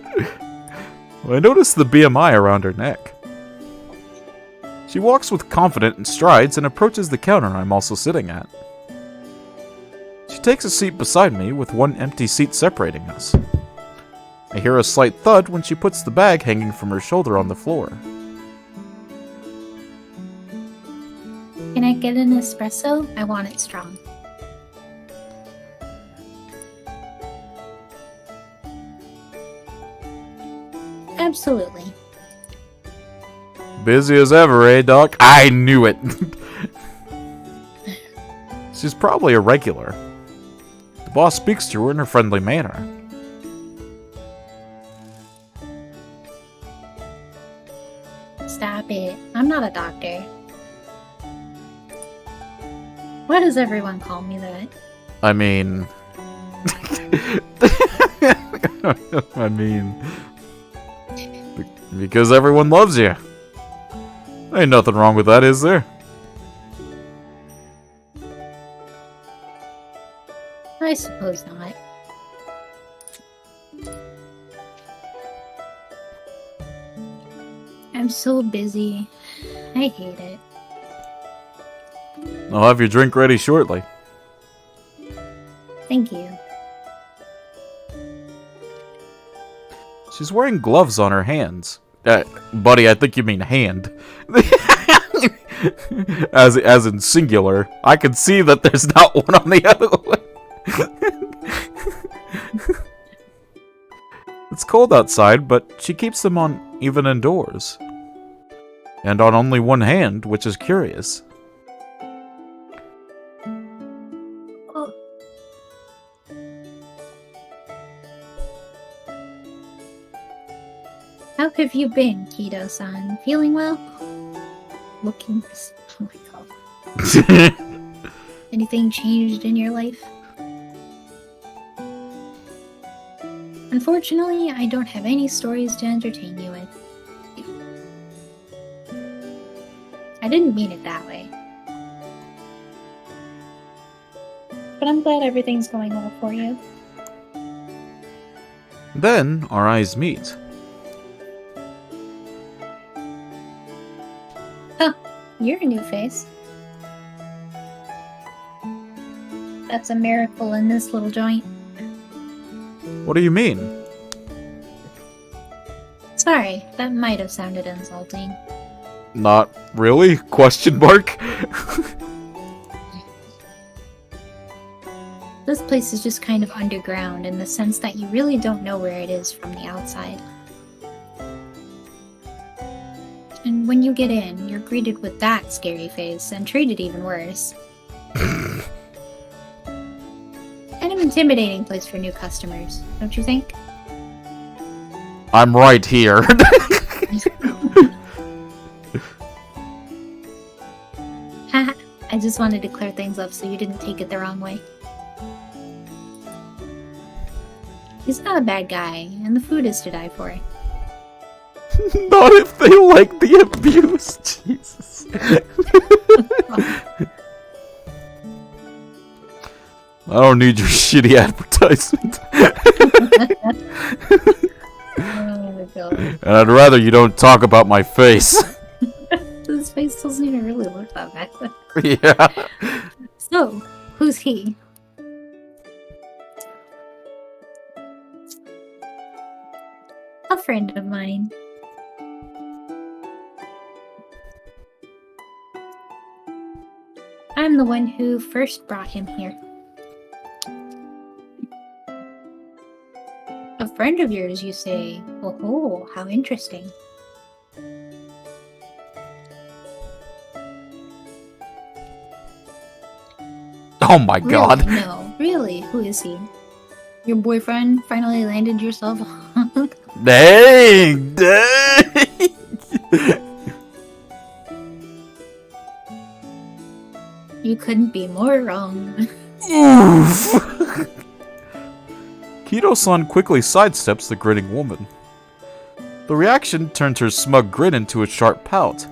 I notice the BMI around her neck. She walks with confident strides and approaches the counter I'm also sitting at. She takes a seat beside me with one empty seat separating us. I hear a slight thud when she puts the bag hanging from her shoulder on the floor. Can I get an espresso? I want it strong. Absolutely. Busy as ever, eh, Doc? I knew it! She's probably a regular. The boss speaks to her in a friendly manner. Stop it. I'm not a doctor. Why does everyone call me that? I mean... Because everyone loves you. Ain't nothing wrong with that, is there? I suppose not. I'm so busy. I hate it. I'll have your drink ready shortly. Thank you. She's wearing gloves on her hands. Buddy, I think you mean hand. as in singular. I can see that there's not one on the other one. It's cold outside, but she keeps them on even indoors. And on only one hand, which is curious. Oh. How have you been, Kido-san? Feeling well? Looking... Oh my god. Anything changed in your life? Unfortunately, I don't have any stories to entertain you with. I didn't mean it that way. But I'm glad everything's going well for you. Then, our eyes meet. Huh, you're a new face. That's a miracle in this little joint. What do you mean? Sorry, that might have sounded insulting. Not really? Question mark? This place is just kind of underground in the sense that you really don't know where it is from the outside. And when you get in, you're greeted with that scary face and treated even worse. Kind of intimidating place for new customers, don't you think? I'm right here. Haha, I just wanted to clear things up so you didn't take it the wrong way. He's not a bad guy, and the food is to die for. Not if they like the abuse. Jesus. I don't need your shitty advertisement. Oh god. And I'd rather you don't talk about my face. His face doesn't even really look that bad. Yeah. So, who's he? A friend of mine. I'm the one who first brought him here. A friend of yours, you say? Oh, how interesting. Oh my god. Really? No, really, who is he? Your boyfriend finally landed yourself. Dang! Dang! You couldn't be more wrong. Oof! Kido-san quickly sidesteps the grinning woman. The reaction turns her smug grin into a sharp pout.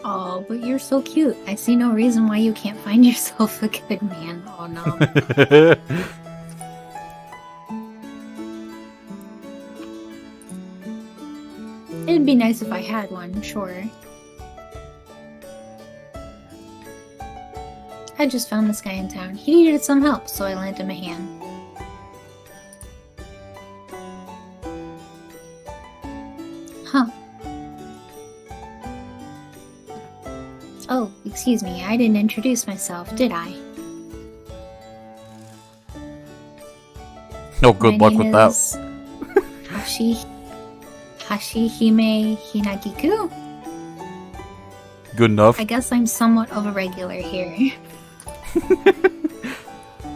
Oh, but you're so cute. I see no reason why you can't find yourself a good man. Oh no. It'd be nice if I had one, sure. I just found this guy in town. He needed some help, so I lent him a hand. Huh. Oh, excuse me, I didn't introduce myself, did I? No good luck with that. Hashihime Hinagiku? Good enough. I guess I'm somewhat of a regular here.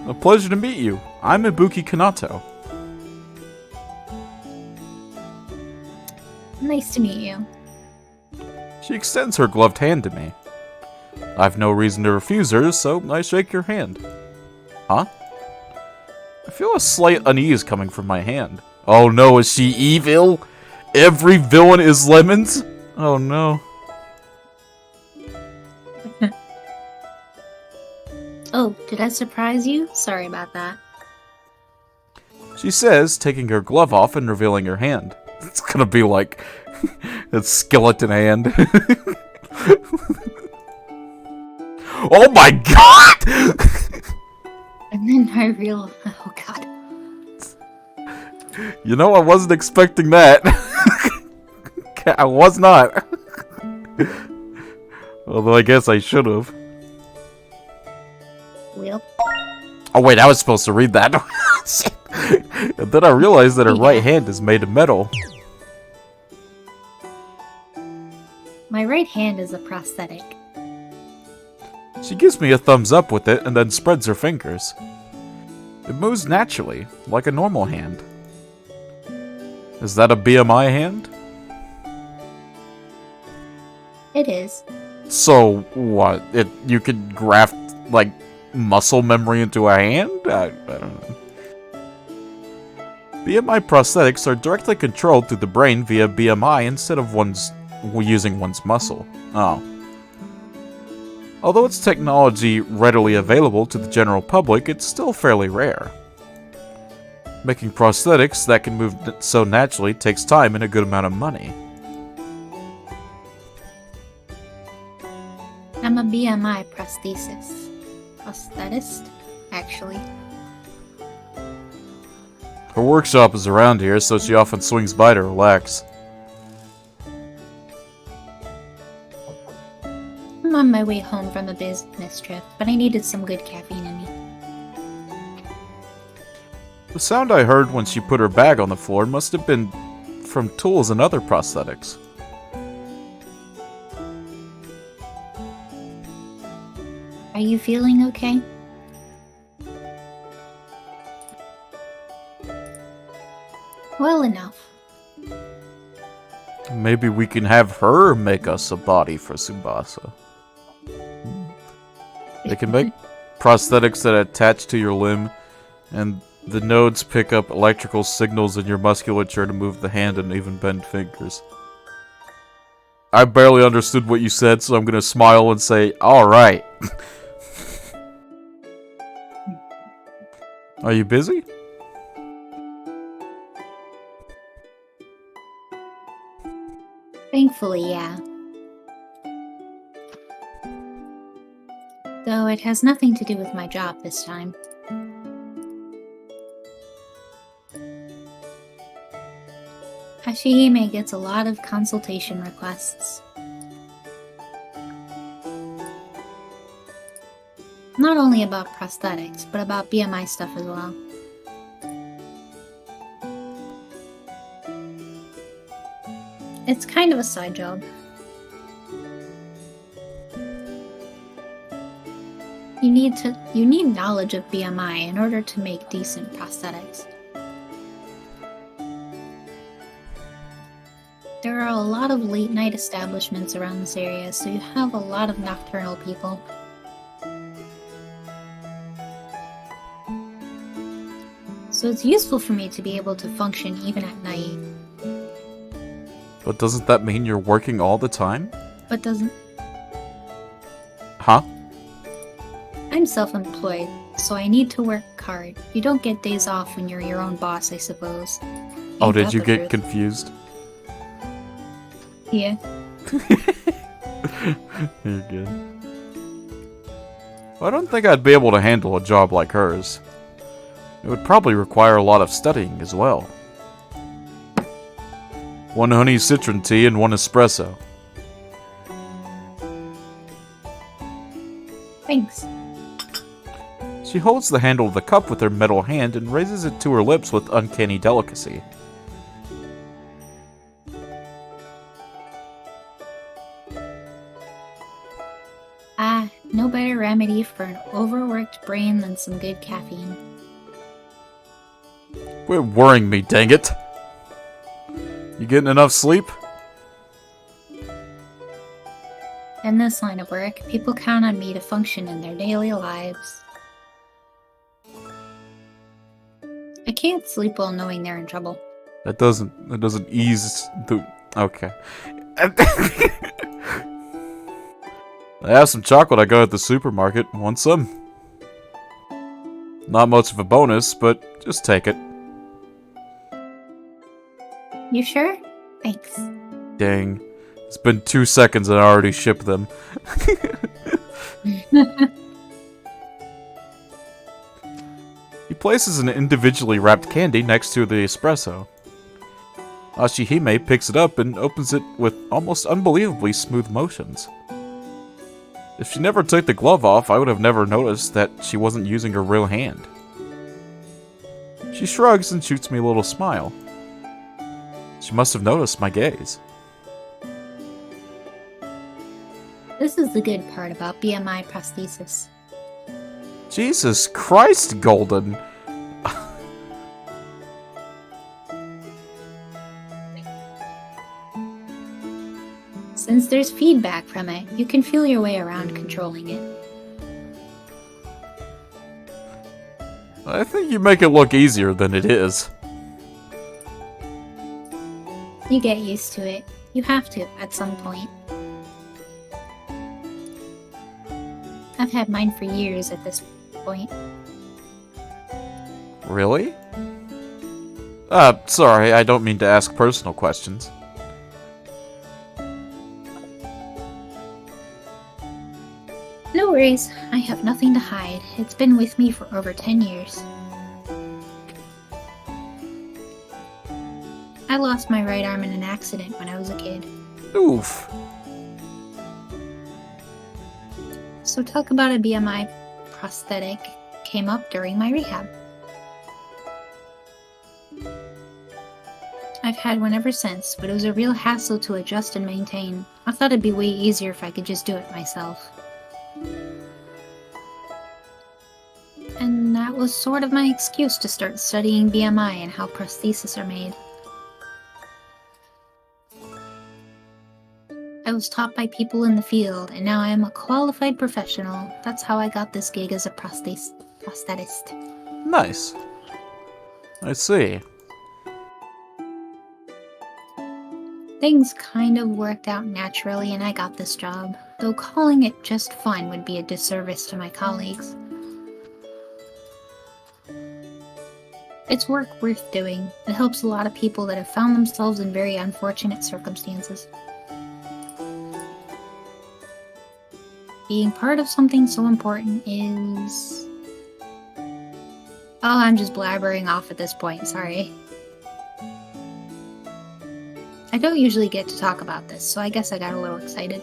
A pleasure to meet you. I'm Ibuki Kanato. Nice to meet you. She extends her gloved hand to me. I've no reason to refuse her, so I shake your hand. Huh? I feel a slight unease coming from my hand. Oh no, is she evil? Every villain is lemons? Oh no. Oh, did I surprise you? Sorry about that. She says, taking her glove off and revealing her hand. It's gonna be like a skeleton hand. Oh my god! And then I realized, oh god. You know, I wasn't expecting that. I was not. Although I guess I should have. Well. Oh wait, I was supposed to read that. And then I realized that her right hand is made of metal. My right hand is a prosthetic. She gives me a thumbs up with it and then spreads her fingers. It moves naturally, like a normal hand. Is that a BMI hand? It is. So, what? You could graft, like, muscle memory into a hand? I don't know. BMI prosthetics are directly controlled through the brain via BMI instead of using one's muscle. Oh. Although it's technology readily available to the general public, it's still fairly rare. Making prosthetics that can move so naturally takes time and a good amount of money. I'm a BMI prosthetist, actually. Her workshop is around here, so she often swings by to relax. I'm on my way home from a business trip, but I needed some good caffeine in me. The sound I heard when she put her bag on the floor must have been from tools and other prosthetics. Are you feeling okay? Well enough. Maybe we can have her make us a body for Tsubasa. They can make prosthetics that attach to your limb, and the nodes pick up electrical signals in your musculature to move the hand and even bend fingers. I barely understood what you said, so I'm gonna smile and say, alright. Are you busy? Thankfully, yeah. Though it has nothing to do with my job this time. Hashihime gets a lot of consultation requests. Not only about prosthetics, but about BMI stuff as well. It's kind of a side job. You need knowledge of BMI in order to make decent prosthetics. There are a lot of late-night establishments around this area, so you have a lot of nocturnal people. So it's useful for me to be able to function even at night. But doesn't that mean you're working all the time? But doesn't... Huh? I'm self-employed, so I need to work hard. You don't get days off when you're your own boss, I suppose. Oh, Ain't did that you the get truth? confused? Yeah. You're good. Well, I don't think I'd be able to handle a job like hers. It would probably require a lot of studying as well. 1 honey citron tea and 1 espresso. Thanks. She holds the handle of the cup with her metal hand and raises it to her lips with uncanny delicacy. No better remedy for an overworked brain than some good caffeine. Quit worrying me, dang it! You getting enough sleep? In this line of work, people count on me to function in their daily lives. I can't sleep well knowing they're in trouble. That doesn't ease the... Okay. I have some chocolate I got at the supermarket. Want some? Not much of a bonus, but just take it. You sure? Thanks. Dang. It's been 2 seconds and I already shipped them. He places an individually wrapped candy next to the espresso. Ashihime picks it up and opens it with almost unbelievably smooth motions. If she never took the glove off, I would have never noticed that she wasn't using her real hand. She shrugs and shoots me a little smile. She must have noticed my gaze. This is the good part about BMI prosthesis. Jesus Christ, Golden! Since there's feedback from it, you can feel your way around controlling it. I think you make it look easier than it is. You get used to it. You have to, at some point. I've had mine for years at this point. Really? Sorry, I don't mean to ask personal questions. No worries, I have nothing to hide. It's been with me for over 10 years. I lost my right arm in an accident when I was a kid. Oof. So talk about a BMI prosthetic came up during my rehab. I've had one ever since, but it was a real hassle to adjust and maintain. I thought it'd be way easier if I could just do it myself. And that was sort of my excuse to start studying BMI and how prostheses are made. I was taught by people in the field, and now I am a qualified professional. That's how I got this gig as a prosthetist. Nice. I see. Things kind of worked out naturally and I got this job, though calling it just fun would be a disservice to my colleagues. It's work worth doing. It helps a lot of people that have found themselves in very unfortunate circumstances. Being part of something so important is... Oh, I'm just blabbering off at this point, sorry. I don't usually get to talk about this, so I guess I got a little excited.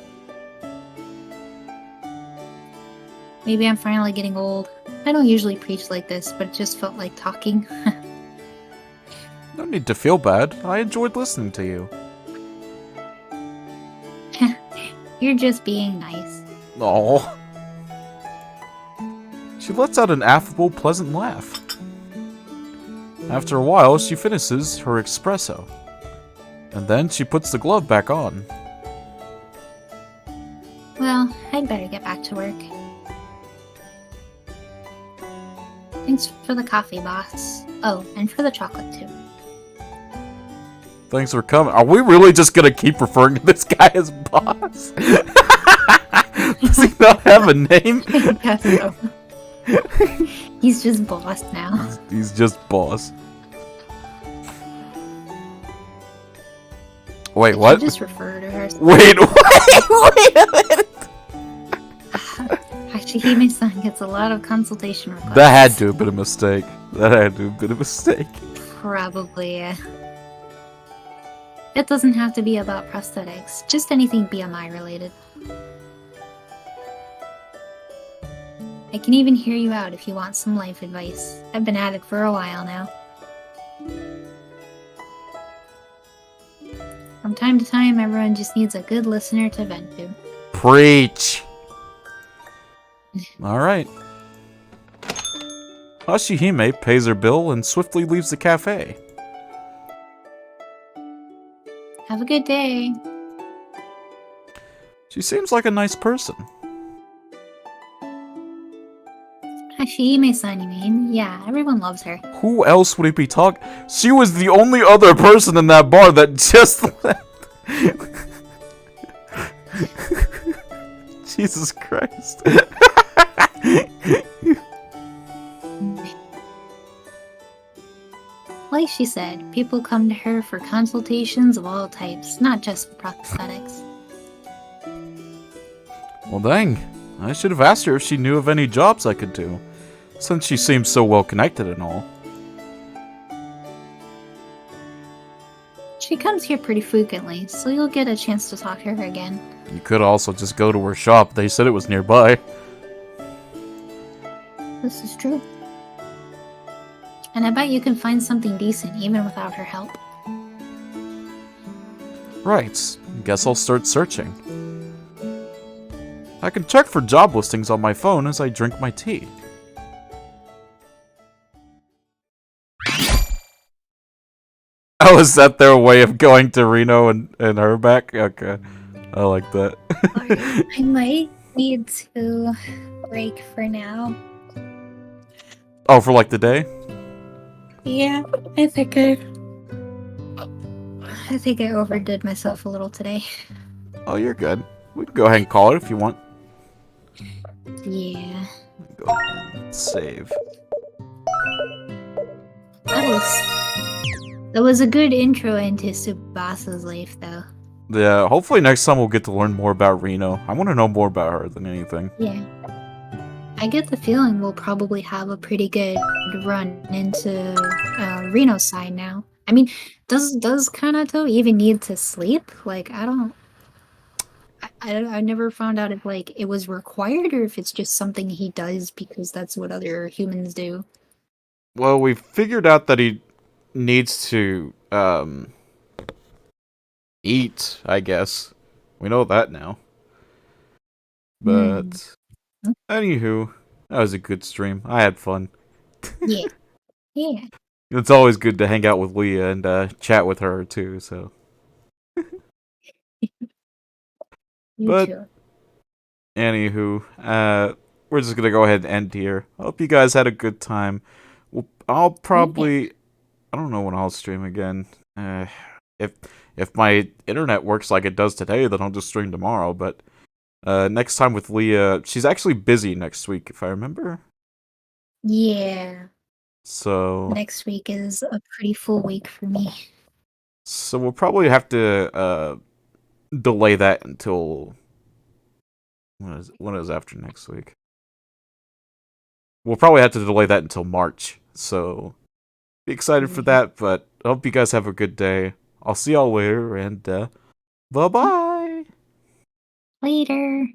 Maybe I'm finally getting old. I don't usually preach like this, but it just felt like talking. No need to feel bad. I enjoyed listening to you. You're just being nice. Oh. She lets out an affable, pleasant laugh. After a while, she finishes her espresso. And then she puts the glove back on. Well, I'd better get back to work. Thanks for the coffee, boss. Oh, and for the chocolate, too. Thanks for coming. Are we really just gonna keep referring to this guy as boss? Does he not have a name? I guess so. He's just boss now. He's just boss. Wait, what? Just refer to her. Wait a minute! Hashihime-san gets a lot of consultation requests. That had to have been a mistake. That had to have been a mistake. Probably. It doesn't have to be about prosthetics, just anything BMI related. I can even hear you out if you want some life advice. I've been at it for a while now. From time to time, everyone just needs a good listener to vent to. Preach! Alright. Hashihime pays her bill and swiftly leaves the cafe. Have a good day. She seems like a nice person. Hashihime-san, you mean? Yeah, everyone loves her. Who else would he be talking? She was the only other person in that bar that just left. Jesus Christ. Like she said, people come to her for consultations of all types, not just for prosthetics. Well, dang. I should have asked her if she knew of any jobs I could do, since she seems so well connected and all. She comes here pretty frequently, so you'll get a chance to talk to her again. You could also just go to her shop. They said it was nearby. This is true. And I bet you can find something decent even without her help. Right. Guess I'll start searching. I can check for job listings on my phone as I drink my tea. Oh, is that their way of going to Reno and her back? Okay. I like that. I might need to break for now. Oh, for like the day? Yeah, I think I overdid myself a little today. Oh, you're good. We can go ahead and call it if you want. Yeah. Go ahead and save. That was a good intro into Tsubasa's life, though. Yeah, hopefully next time we'll get to learn more about Reno. I want to know more about her than anything. Yeah. I get the feeling we'll probably have a pretty good run into Reno's side now. I mean, does Kanato even need to sleep? Like, I never found out if like it was required or if it's just something he does because that's what other humans do. Well, we figured out that he needs to eat, I guess. We know that now. But anywho, that was a good stream. I had fun. Yeah. Yeah. It's always good to hang out with Leah and chat with her too, so. You too. Anywho, we're just gonna go ahead and end here. Hope you guys had a good time. I'll probably, I don't know when I'll stream again. If my internet works like it does today, then I'll just stream tomorrow. But next time with Leah, she's actually busy next week, if I remember. Yeah. So next week is a pretty full week for me. So we'll probably have to delay that until when is after next week. We'll probably have to delay that until March. So be excited for that. But I hope you guys have a good day. I'll see y'all later, and bye-bye. Later.